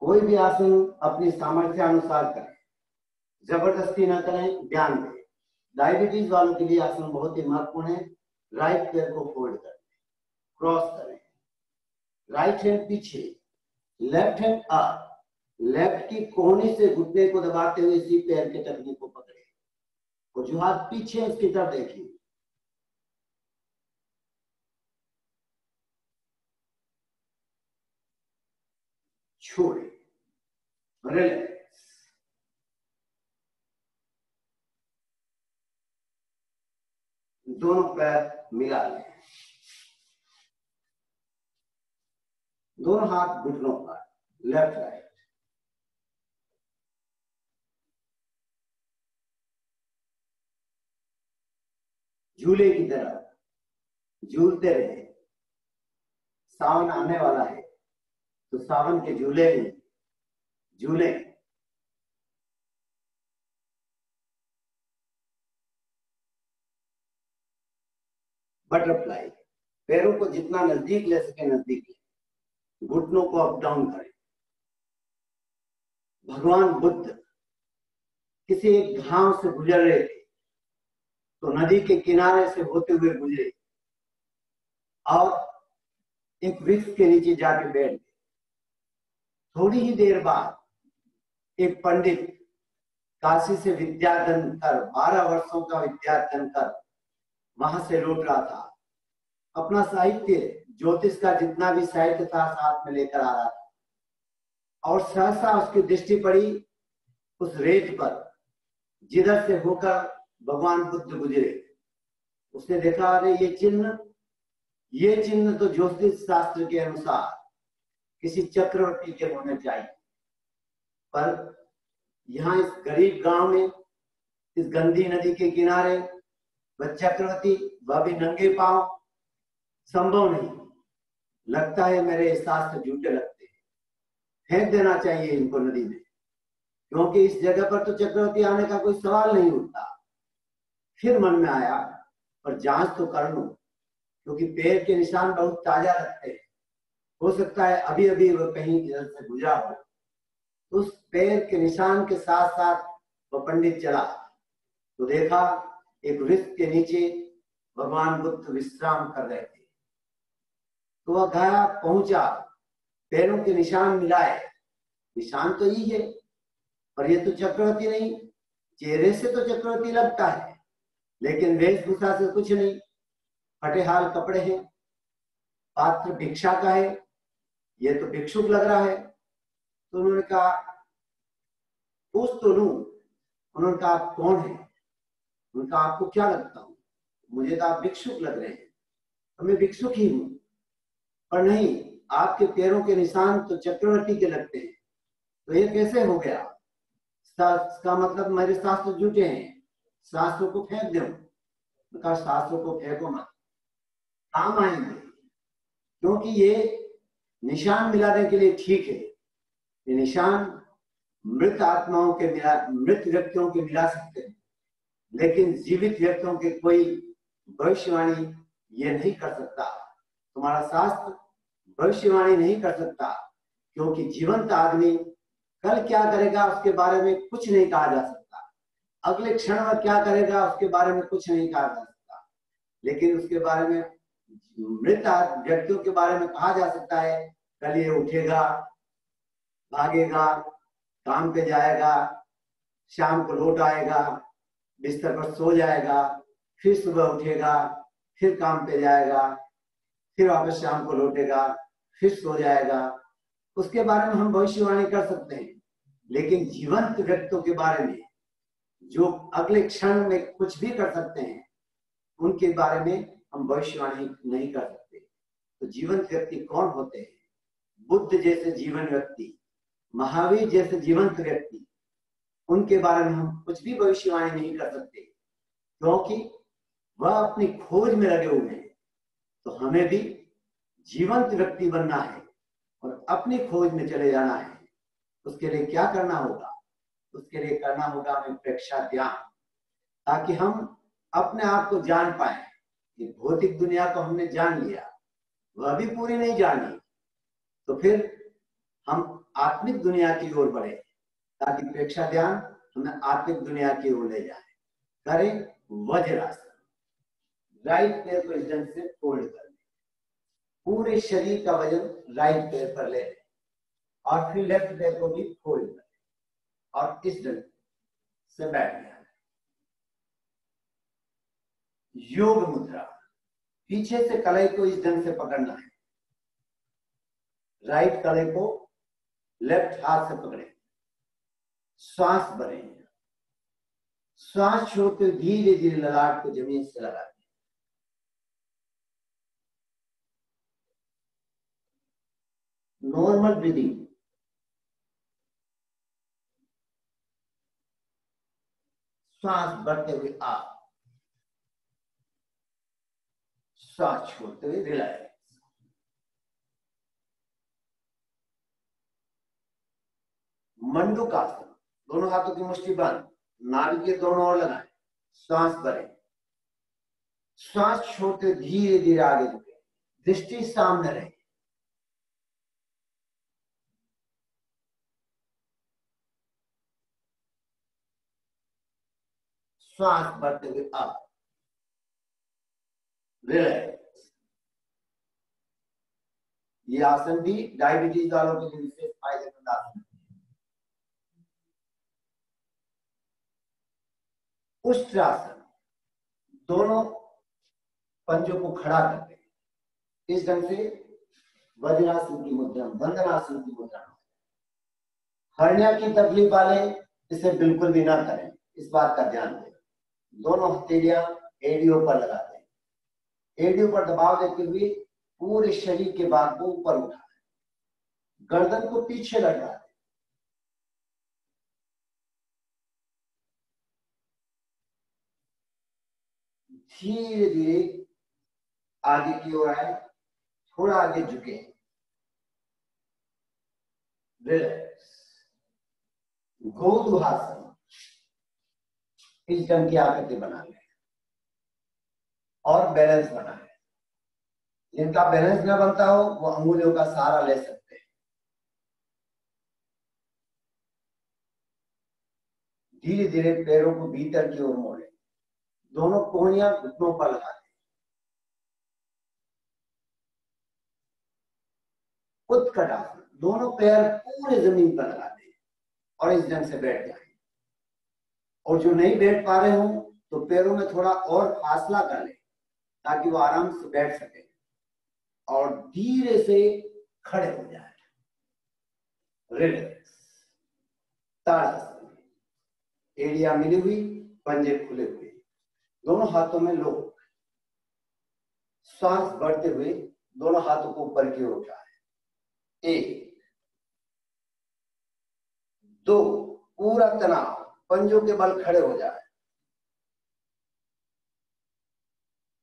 कोई भी आसन अपनी सामर्थ्य अनुसार करें, जबरदस्ती ना करें, ध्यान दें। डायबिटीज वालों के लिए आसन बहुत ही महत्वपूर्ण है। राइट पैर को फोल्ड करें, क्रॉस करें, राइट हैंड पीछे, लेफ्ट हैंड अप, लेफ्ट की कोहनी से घुटने को दबाते हुए इसी पैर के टखने को पकड़े और जो हाथ पीछे है उसकी तरफ देखिए। छोड़े, रिलैक्स। दोनों पैर मिला लें, दोनों हाथ घुटनों पर, लेफ्ट राइट, झूले की तरह झूलते रहे। सावन आने वाला है तो सावन के झूले में झूले। बटरफ्लाई, पैरों को जितना नजदीक ले सके नजदीक ले, घुटनों को अप डाउन करें। भगवान बुद्ध किसी एक गांव से गुजर रहे थे, तो नदी के किनारे से होते हुए गुजरे और एक वृक्ष के नीचे जाके बैठ गए। थोड़ी ही देर बाद एक पंडित काशी से विद्याधन कर 12 वर्षों का विद्याधन कर वहां से लौट रहा था। अपना साहित्य, ज्योतिष का जितना भी साहित्य था साथ में लेकर आ रहा था, और सहसा उसकी दृष्टि पड़ी उस रेत पर जिधर से होकर भगवान बुद्ध गुजरे। उसने देखा, अरे ये चिन्ह तो ज्योतिष शास्त्र के अनुसार किसी चक्रवर्ती के होने चाहिए, पर यहाँ इस गरीब गांव में, इस गंदी नदी के किनारे वह चक्रवर्ती, वह भी नंगे पांव, संभव नहीं। लगता है मेरे शास्त्र झूठे लगते हैं, फेंक देना चाहिए इनको नदी में, क्योंकि इस जगह पर तो चक्रवर्ती आने का कोई सवाल नहीं उठता। फिर मन में आया, पर जांच तो कर लूं, क्योंकि पैर के निशान बहुत ताजा लगते हैं, हो सकता है अभी अभी वह कहीं इधर से गुजरा हो। उस पैर के निशान के साथ साथ वह पंडित चला तो देखा एक वृक्ष के नीचे भगवान बुद्ध विश्राम कर रहे थे। तो वह गया, पहुंचा, पैरों के निशान मिलाए, निशान तो यही है, पर ये तो चक्रवर्ती नहीं। चेहरे से तो चक्रवर्ती लगता है, लेकिन वेशभूषा से कुछ नहीं, फटे हाल कपड़े हैं, पात्र भिक्षा का है, ये तो भिक्षुक लग रहा है। तो उन्होंने कहा, पूछ तो लूं। उन्होंने कहा, आप कौन है? उन्होंने कहा, आपको क्या लगता हूं? मुझे तो आप भिक्षुक लग रहे हैं। तो मैं भिक्षुक ही हूं, पर नहीं, आपके पैरों के निशान तो चक्रवर्ती के लगते हैं। तो ये कैसे हो गया? इसका मतलब मेरे शास्त्र झूठे हैं, शास्त्रों को फेंक दो। कहा, शास्त्रों को फेंको मत, काम आएंगे, क्योंकि ये निशान मिलाने के लिए ठीक है। ये निशान मृत आत्माओं के मृत व्यक्तियों के मिला सकते हैं, लेकिन जीवित व्यक्तियों के कोई भविष्यवाणी ये नहीं कर सकता। तुम्हारा शास्त्र भविष्यवाणी नहीं कर सकता, क्योंकि जीवंत आदमी कल क्या करेगा उसके बारे में कुछ नहीं कहा जा सकता, अगले क्षण में क्या करेगा उसके बारे में कुछ नहीं कहा जा सकता, लेकिन उसके बारे में, मृत व्यक्तियों के बारे में कहा जा सकता है, कल ये उठेगा, भागेगा, काम पे जाएगा, शाम को लौट आएगा, बिस्तर पर सो जाएगा, फिर सुबह उठेगा, फिर काम पे जाएगा, फिर वापस शाम को लौटेगा, फिर सो जाएगा। उसके बारे में हम भविष्यवाणी कर सकते हैं, लेकिन जीवंत व्यक्तियों के बारे में जो अगले क्षण में कुछ भी कर सकते हैं, उनके बारे में हम भविष्यवाणी नहीं कर सकते। तो जीवंत व्यक्ति कौन होते हैं? बुद्ध जैसे जीवन व्यक्ति, महावीर जैसे जीवंत व्यक्ति, उनके बारे में हम कुछ भी भविष्यवाणी नहीं कर सकते, क्योंकि वह अपनी खोज में लगे हुए हैं। तो हमें भी जीवंत व्यक्ति बनना है और अपनी खोज में चले जाना है। उसके लिए क्या करना होगा? उसके लिए करना होगा हमें प्रेक्षा ध्यान, ताकि हम अपने आप को जान पाए। कि भौतिक दुनिया को हमने जान लिया, वह भी पूरी नहीं जानी, तो फिर हम आत्मिक दुनिया की ओर बढ़े, ताकि प्रेक्षा ध्यान हमें आत्मिक दुनिया की ओर ले जाए। करें वज्रासन, राइट पैर को इस ढंग से फोल्ड कर, पूरे शरीर का वजन राइट पैर पर ले लें, और फिर लेफ्ट पैर को भी फोल्ड करें और इस ढंग से बैठ गया। योग मुद्रा, पीछे से कलाई को इस ढंग से पकड़ना है, राइट कलाई को लेफ्ट हाथ से पकड़े, श्वास भरें, श्वास छोड़ते धीरे धीरे ललाट को जमीन से लगा दें। नॉर्मल ब्रीदिंग, श्वास भरते हुए आप, श्वास छोड़ते हुए रिलैक्स। मंडूकासन, दोनों हाथों की मुट्ठी बंद, नाभि के दोनों ओर लगाएं, श्वास भरें, श्वास छोड़ते धीरे धीरे आगे झुके, दृष्टि सामने रहे। श्वास भरते हुए अप, रिलैक्स। ये आसन भी डायबिटीज वालों के लिए विशेष फायदेमंद आसन है। उष्ट्रासन, दोनों पंजों को खड़ा करते हैं इस ढंग से, वज्रासन की मुद्रा, वंदनासन की मुद्रा। हर्निया की तकलीफ वाले इसे बिल्कुल भी ना करें, इस बात का ध्यान दें। दोनों हथेलियां एड़ियों पर लगाते हैं, एड़ियों पर दबाव देते हुए पूरे शरीर के भाग को ऊपर उठाएं, गर्दन को पीछे लटका दें। धीरे धीरे आगे की ओर आए, थोड़ा आगे झुके, रिलैक्स। गोदुहासन, इस ढंग की आकृति बना लें और बैलेंस बनाए। जिनका बैलेंस न बनता हो वो अंगुलियों का सहारा ले सकते हैं। धीरे धीरे पैरों को भीतर की ओर मोड़े, दोनों कोहनियां घुटनों पर लगा दें। उत्कट आसन, दोनों पैर पूरे जमीन पर लगा दें और इस ढंग से बैठ जाएं। और जो नहीं बैठ पा रहे हो तो पैरों में थोड़ा और फासला कर लें ताकि वो आराम से बैठ सके और धीरे से खड़े हो जाए, रिलैक्स। ताड़ासन, एड़ियां मिली हुई, पंजे खुले हुए, दोनों हाथों में लोग, श्वास बढ़ते हुए दोनों हाथों को ऊपर की ओर उठाए। 1 2, पूरा तनाव, पंजों के बल खड़े हो जाए।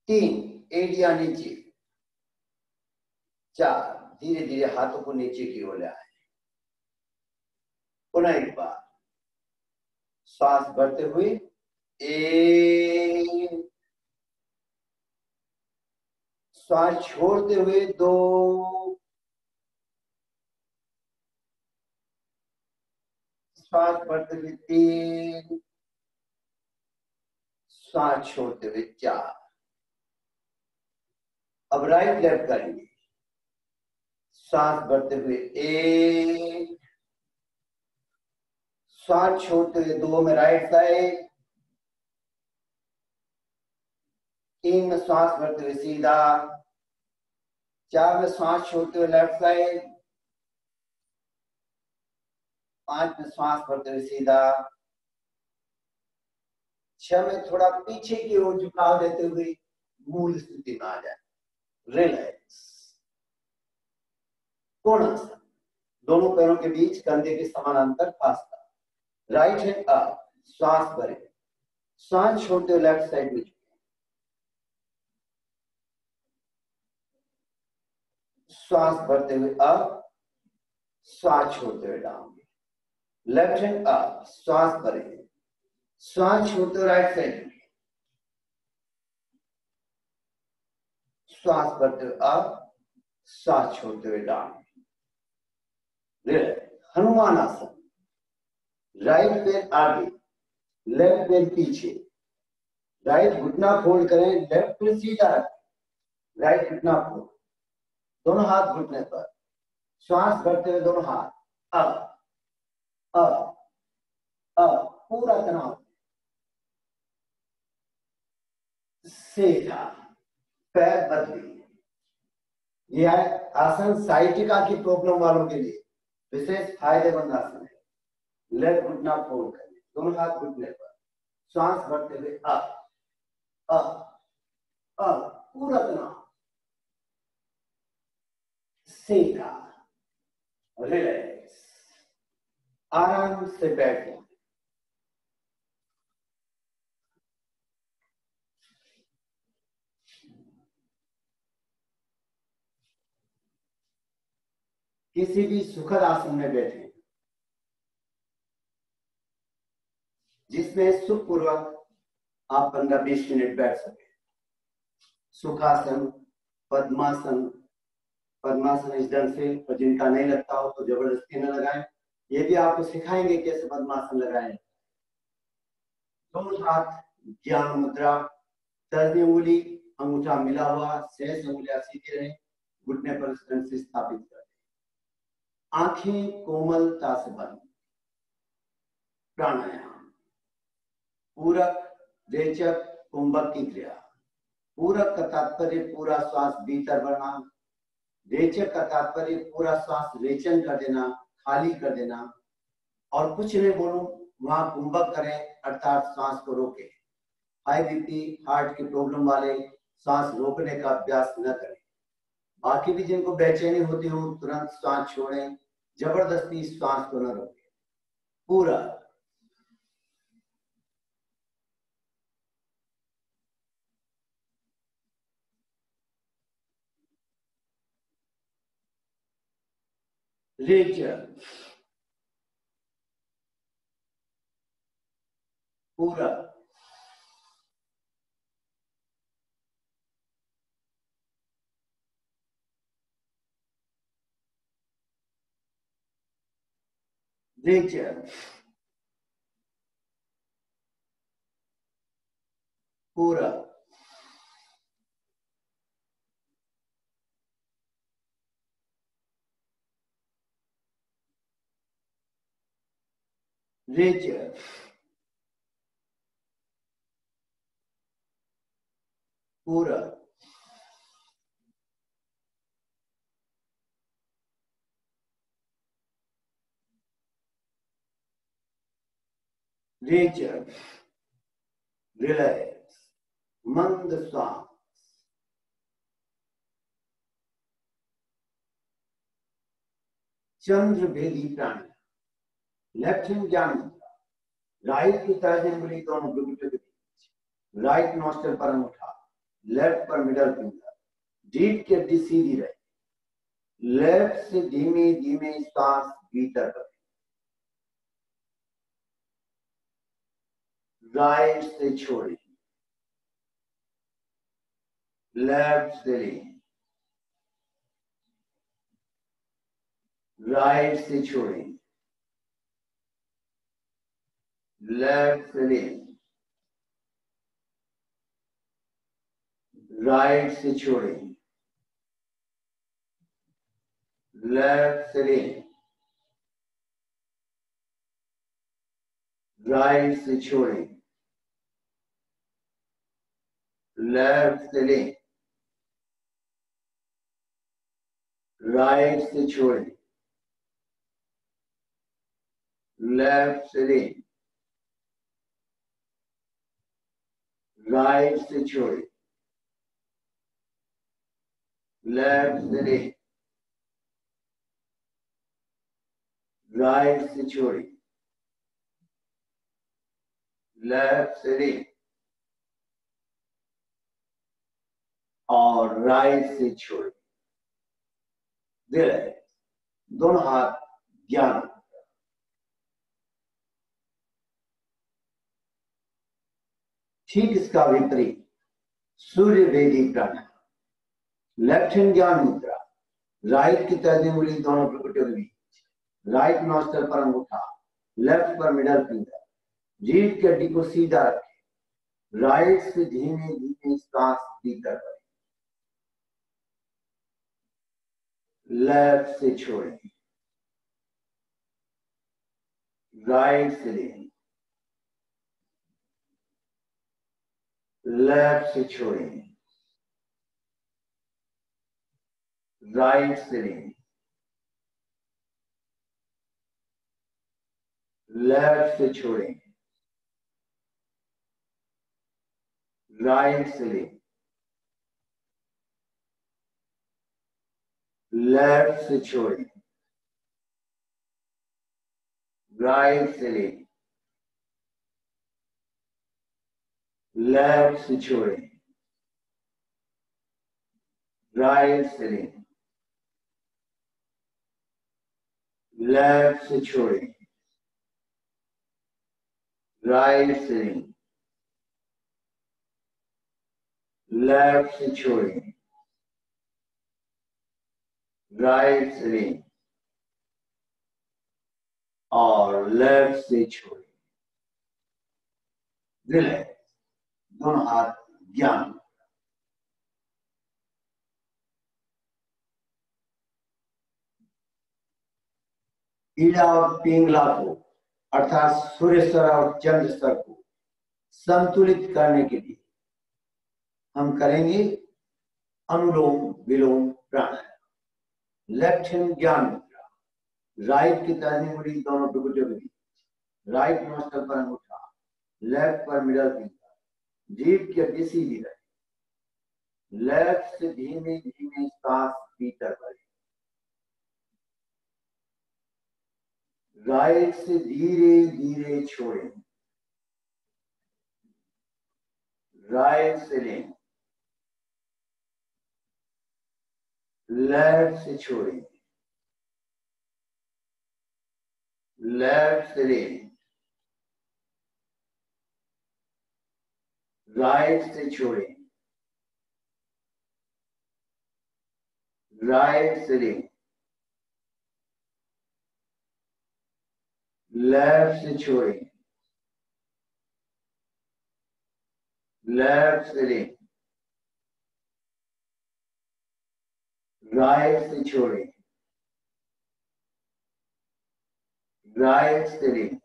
3, एड़ियां नीचे। 4, धीरे धीरे हाथों को नीचे की ओर ले आए। पुनः एक बार श्वास भरते हुए 1, श्वास छोड़ते हुए 2, श्वास भरते हुए 3, श्वास छोड़ते हुए 4। अब राइट लेफ्ट करेंगे। श्वास भरते हुए 1, श्वास छोड़ते हुए 2 में राइट साइड, 3 में श्वास भरते हुए सीधा, 4 में श्वास छोड़ते हुए लेफ्ट साइड, 5 में श्वास भरते हुए सीधा, 6 में थोड़ा पीछे की ओर झुकाव देते हुए मूल स्थिति में आ जाए, रिलैक्स। कोणासन, दोनों पैरों के बीच कंधे के समानांतर फासला, राइट हैंड अप, श्वास भरे, श्वास छोड़ते हुए लेफ्ट साइड में, श्वास भरते हुए अप, श्वास छोड़ते हुए डाउन, लेफ्ट हैंड अप, श्वास भरे, श्वास छोड़ते हुए राइट साइड, श्वास भरते हुए अप, श्वास छोड़ते हुए डाउन। हनुमान आसन, राइट पैर आगे, लेफ्ट पैर पीछे, राइट घुटना फोल्ड करें, लेफ्ट पैर सीधा रखें, राइट घुटना फोल्ड, दोनों हाथ घुटने पर, श्वास भरते हुए दोनों हाथ अप अप अप, पूरा तनाव सीधा, पैर बदली। यह है आसन साइटिका की प्रॉब्लम वालों के लिए विशेष फायदेमंद आसन है। लेफ्ट घुटना फोल्ड करें, दोनों हाथ घुटने पर, श्वास भरते हुए अप अप अप, पूरा तनाव सीधा, रिलैक्स। आराम से बैठ जाए। किसी भी सुखद आसन में बैठे जिसमें सुखपूर्वक आप 15-20 मिनट बैठ सके। सुखासन, पद्मासन, पद्मासन इस ढंग से, और जिनका नहीं लगता हो तो जबरदस्ती न लगाएं। ये भी आपको सिखाएंगे कैसे पद्मासन लगाएं। दोनों हाथ ज्ञान मुद्रा, तर्जनी उंगली अंगूठा मिला हुआ, शेष उंगलियां सीधी रहे, घुटने पर स्पर्श स्थापित कर दें। आंखें कोमलता से बंद। प्राणायाम। पूरक, रेचक, कुंभक की क्रिया। पूरक का तात्पर्य पूरा श्वास भीतर भरना, रेचक का तात्पर्य पूरा श्वास रेचन कर देना, खाली कर देना, और कुछ नहीं बोलूं वहां कुंभक करें, अर्थात सांस को रोके। हाई बीपी, हार्ट की प्रॉब्लम वाले सांस रोकने का अभ्यास न करें। बाकी भी जिनको बेचैनी होती हो तुरंत सांस छोड़ें, जबरदस्ती सांस को न रोकें। पूरा रेचक, पूरा रेचक, पूरा रेचक, पूरा रेचक, रिलैक्स, मंद सांस। चंद्र भेदी प्राणायाम। लेफ्ट हैंड ज्ञान मुद्रा, राइट की तर्जनी उंगली दोनों भ्रुकुटियों के बीच, राइट नोस्ट्रल पर अंगूठा, लेफ्ट पर मिडल फिंगर, रीढ़ की हड्डी सीधी रहे, लेफ्ट से धीमे धीमे सांस भीतर करें, राइट से छोड़ें, लेफ्ट से लें, राइट से छोड़ें, लेफ्ट से लें, राइट से छोड़ें, लेफ्ट से लें, राइट से छोड़ें, लेफ्ट से लें, राइट से छोड़ें, लेफ्ट से लें, राइट से छोड़ें, लेफ्ट से लें, राइट से छोड़ें, लेफ्ट से लें और राइट से छोड़ें। रिलैक्स, दोनों हाथ ज्ञान। ठीक इसका विपरीत सूर्य भेदी प्राणायाम। लेफ्ट हैंड ज्ञान मुद्रा, राइट की तर्जनी उंगली दोनों भ्रुकुटियों के बीच, राइट नोस्ट्रल पर अंगूठा, लेफ्ट पर मिडल फिंगर, रीढ़ की हड्डी को सीधा रखें, राइट से धीमे धीमे सांस भीतर करें, लेफ्ट से छोड़ें, राइट से लें, लेफ्ट से छोड़ें, राइट से लें, लेफ्ट से छोड़ें, राइट से लें, लेफ्ट से छोड़ें, राइट से लें, लेफ्ट से छोड़ें, राइट से लें, लेफ्ट से छोड़ें, राइट से लें, लेफ्ट से छोड़ें, राइट से लें और लेफ्ट से छोड़ें। रिलैक्स, दोनों हाथ ज्ञान। ईड़ा और पिंगला को अर्थात सूर्य स्तर और चंद्र स्तर को संतुलित करने के लिए हम करेंगे अनुलोम विलोम प्राणायाम। लेफ्ट हैंड ज्ञान मुद्रा, राइट की तर्जनी मुड़ी दोनों भुजों के बीच, राइट नोस्ट्रल पर अंगूठा, लेफ्ट पर मिडल फिंगर, जीभ के किसी भी रहे। लेफ्ट से धीमे धीमे सांस भीतर भरें, राइट से धीरे धीरे छोड़ें, राइट से लें, लेफ्ट से छोड़ें, लेफ्ट से लें, राइट से छोड़ें, राइट से लें, लेफ्ट से छोड़ें, लेफ्ट से लें, राइट से छोड़ें, राइट से लें,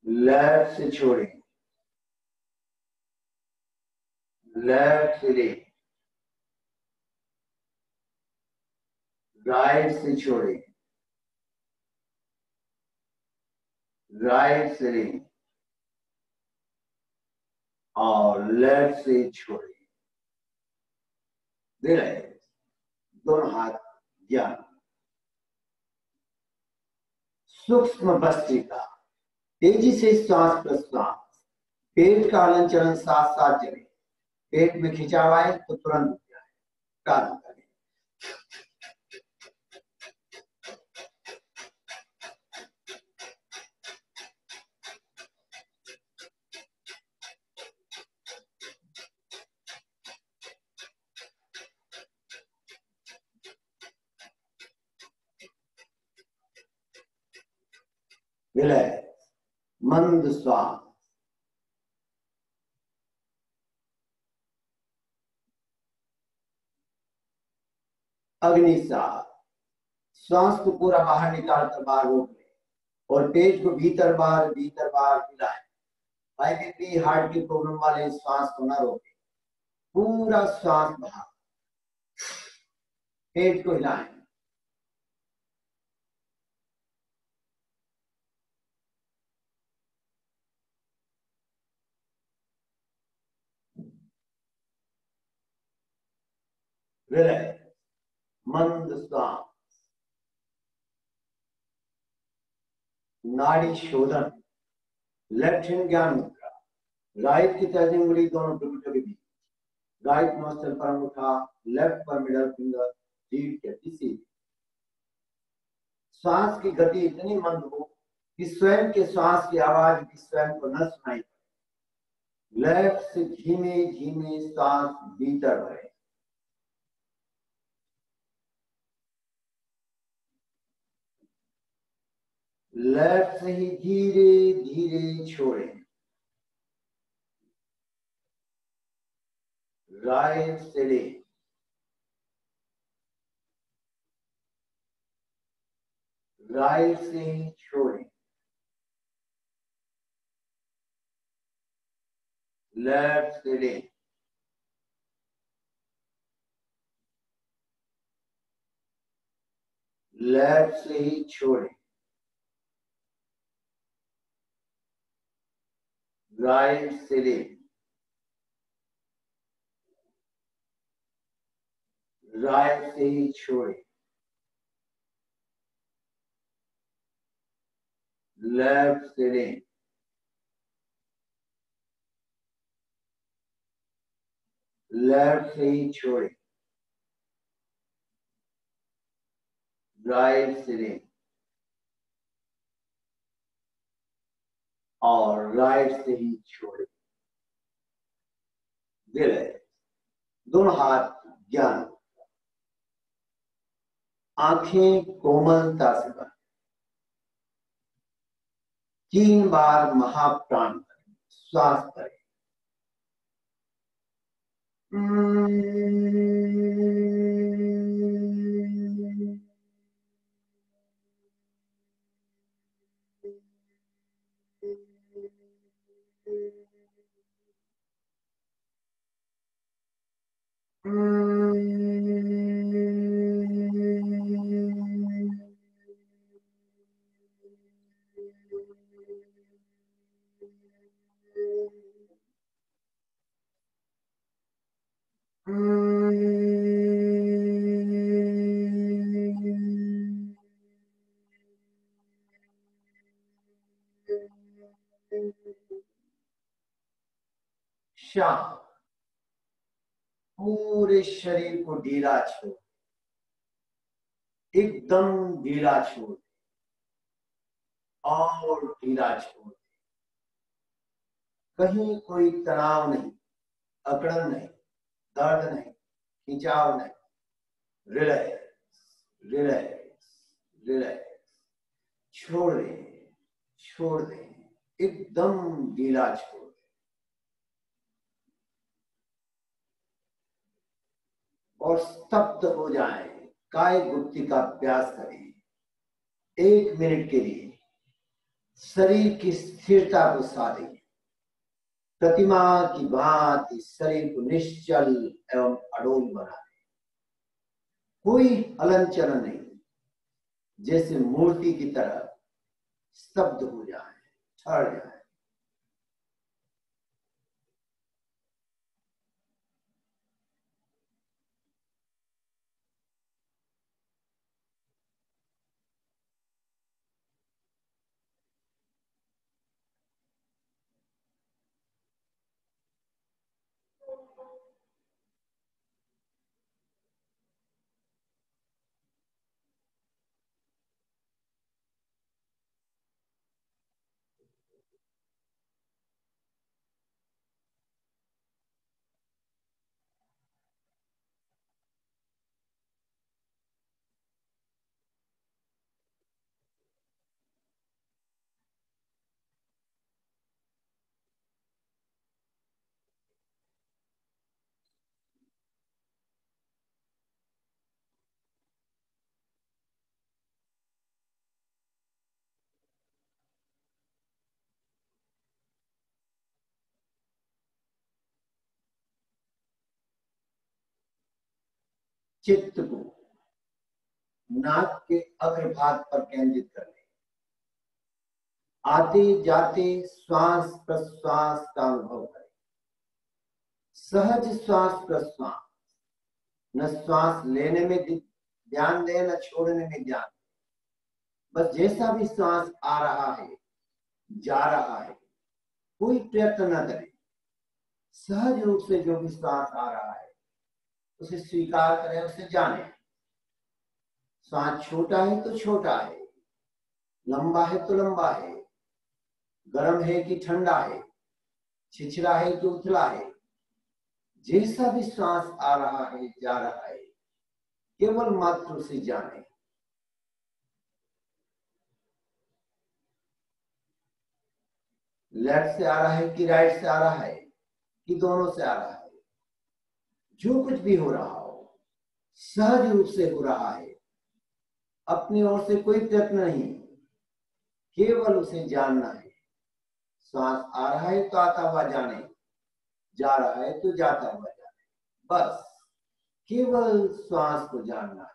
लेफ्ट से छोड़ें, लेफ्ट से लें, राइट से छोड़ें, राइट से लें और लेफ्ट से छोड़ें। दे रहे दोनों हाथ ज्ञान। सूक्ष्म भस्त्रिका, तेजी से श्वास प्रश्वास, पेट का हलन चलन साथ साथ चले। पेट में खिंचाव आए तो तुरंत उठ जाए। प्रारंभ करें। विलय, मंद श्वास, अग्निसार, श्वास को पूरा बाहर निकाल कर बाहर रोक ले और पेट को भीतर बाहर हिलाएं। हाई हार्ट की प्रॉब्लम वाले श्वास को ना रोके, पूरा श्वास बाहर, पेट को हिलाएं। विलय, मंद श्वास, नाड़ी शोधन। लेफ्ट हैंड ज्ञान मुद्रा, राइट की तर्जनी उंगली दोनों भुजों के बीच, राइट नोस्ट्रल पर अंगूठा, लेफ्ट पर मिडल फिंगर, जीभ के किसी। श्वास की गति इतनी मंद हो कि स्वयं के श्वास की आवाज भी स्वयं को न सुनाई पड़े। लेफ्ट से धीमे धीमे सांस भीतर भरे, लेफ्ट से ही धीरे धीरे छोड़ें, राइट से ले, राइट से ही छोड़ें, लेफ्ट से ले, लेफ्ट से ही छोड़ें, राइट से ले, राइट से ही छोड़ें, लेफ्ट से ले, लेफ्ट से ही छोड़ें, राइट से ले और राइट से ही छोड़ें। विलय, दोनों हाथ ज्ञान, आंखें कोमलता से बंद। 3 बार महाप्राण करें। श्वास करें। शांत, पूरे शरीर को ढीला छोड़, एकदम ढीला छोड़ और ढीला छोड़। कहीं कोई तनाव नहीं, अकड़न नहीं, दर्द नहीं, खिंचाव नहीं। Relax, relax, relax. छोड़ दें, छोड़ दें, एकदम ढीला छोड़ दें। और स्तब्ध हो जाएं, काय गुप्ति का अभ्यास करें। 1 मिनट के लिए शरीर की स्थिरता को साधें। प्रतिमा की भांति शरीर को निश्चल एवं अडोल बना दें। कोई हलन चलन नहीं, जैसे मूर्ति की तरह स्तब्ध हो जाए, ठहर जाए। चित्त को नाक के अग्रभाग पर केंद्रित कर लें। आते जाते श्वास प्रश्वास का अनुभव करें। सहज श्वास प्रश्वास, न श्वास लेने में ध्यान दें, न छोड़ने में ध्यान। बस जैसा भी श्वास आ रहा है, जा रहा है, कोई प्रयत्न न करें। सहज रूप से जो भी श्वास आ रहा है उसे स्वीकार करें, उसे जाने। श्वास छोटा है तो छोटा है, लंबा है तो लंबा है, गर्म है कि ठंडा है, छिछला है कि उथला है, जैसा भी श्वास आ रहा है, जा रहा है, केवल मात्र उसे जाने। लेफ्ट से आ रहा है कि राइट से आ रहा है कि दोनों से आ रहा है, जो कुछ भी हो रहा हो, सहज रूप से हो रहा है। अपनी ओर से कोई प्रयत्न नहीं, केवल उसे जानना है। श्वास आ रहा है तो आता हुआ जाने, जा रहा है तो जाता हुआ जाने। बस केवल श्वास को जानना है।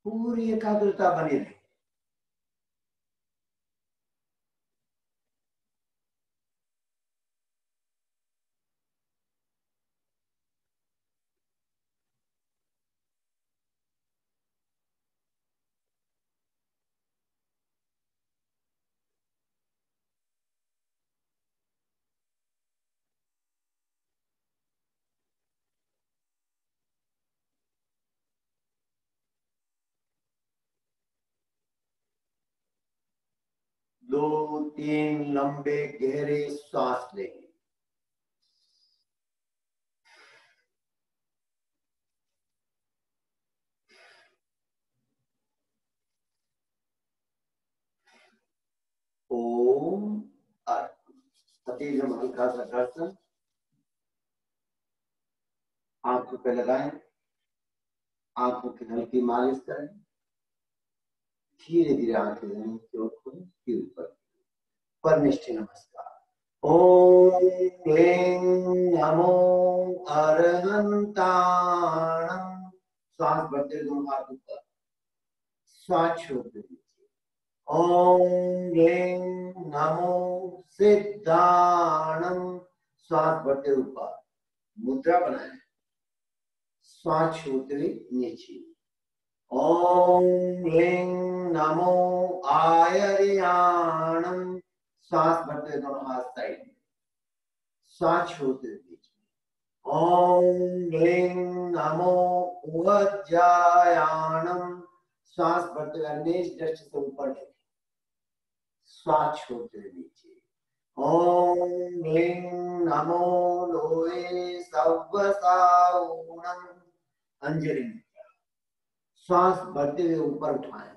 पूरी एकाग्रता बनी रहे। दो तीन लंबे गहरे सांस लें। ओम हल्का सा घर्षण आंखों पे लगाएं, आंखों की हल्की मालिश करें, धीरे धीरे आंखें जमीन की ओर खोलें, फिर ऊपर परनिष्ठे नमस्कार। ओम क्लीं नमो अरहंताणं। श्वास भरते दोनों हाथ ऊपर, श्वास छोड़ते दीजिए। ओम क्लीं नमो सिद्धाणं। श्वास भरते ऊपर, मुद्रा बनाएं, श्वास छोड़ते नीचे। ओम क्लीं नमो आयर्याणं। श्वास भरते दोनों हाथ साइड में, श्वास छोड़ते बीच में। ओम क्लीं नमो उज्जायाणं। श्वास भरते अन्य दृष्टि से ऊपर लें, श्वास छोड़ते नीचे। ओम क्लीं नमो लोहे सव्वसाऊणं। अंजलि श्वास भरते हुए ऊपर उठाएं,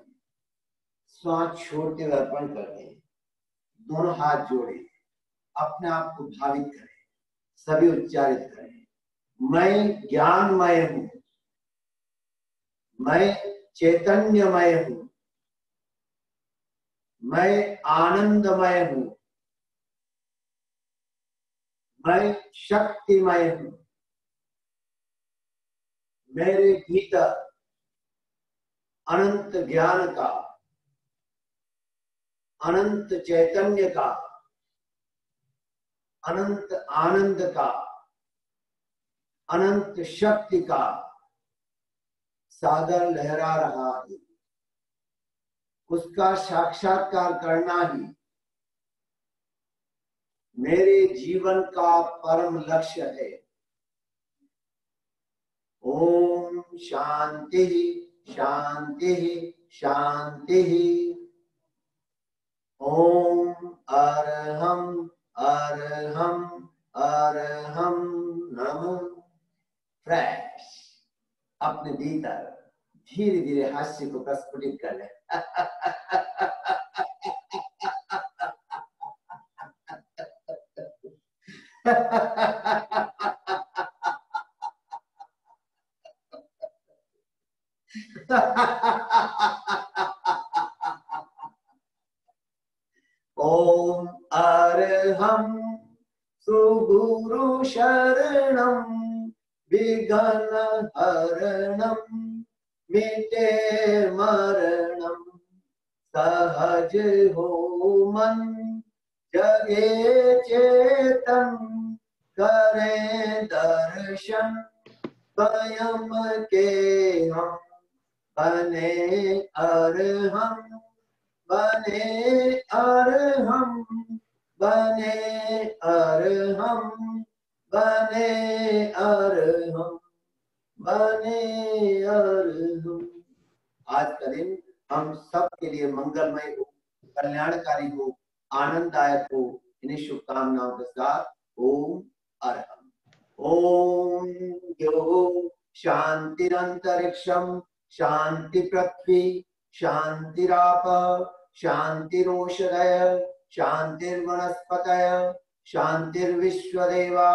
श्वास छोड़ते हुए अर्पण कर दें। दोनों हाथ जोड़े, अपने आप को भावित करें, सभी उच्चारित करें। मैं ज्ञानमय हूं, मैं चैतन्यमय हूं, मैं आनंदमय हूं, मैं शक्तिमय हूं। मेरे भीतर अनंत ज्ञान का, अनंत चैतन्य का, अनंत आनंद का, अनंत शक्ति का सागर लहरा रहा है। उसका साक्षात्कार करना ही मेरे जीवन का परम लक्ष्य है। ओम शांति शांति शांति। ओम अरहम अरहम अरहम नमः। फ्रेश अपने भीतर धीरे धीरे हास्य को प्रस्फुटित कर ले। ओम अरहम सुगुरु शरणम विघ्न हरणम मिटे मरणम। सहज हो मन जगे चेतन करें दर्शन स्वयं के हम बने अरहम बने अरहम बने अरहम बने अरहम बने अरहम। आज का दिन हम सब के लिए मंगलमय हो, कल्याणकारी हो, आनंददायक हो। इन्हीं शुभकामनाओं के साथ ओम अरहम। ओम यो शांतिरंतरिक्षम शांति पृथ्वी शांतिराप शांतिरोषधय शांतिर्वनस्पतय शांतिर्विश्वदेवा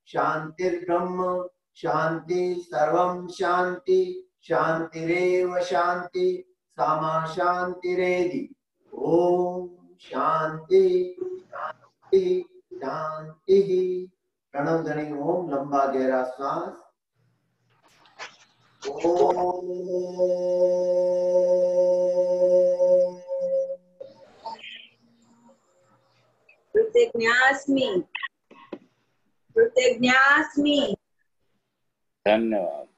शांतिर्ब्रह्म शांति सर्वं शांति शांतिरेव शांति सामा शांतिरेधि। ओम शांति शांति शांति। प्रणव ध्वनि ओम, लंबा गहरा श्वास। ओम कृतज्ञास्मि कृतज्ञास्मि। धन्यवाद।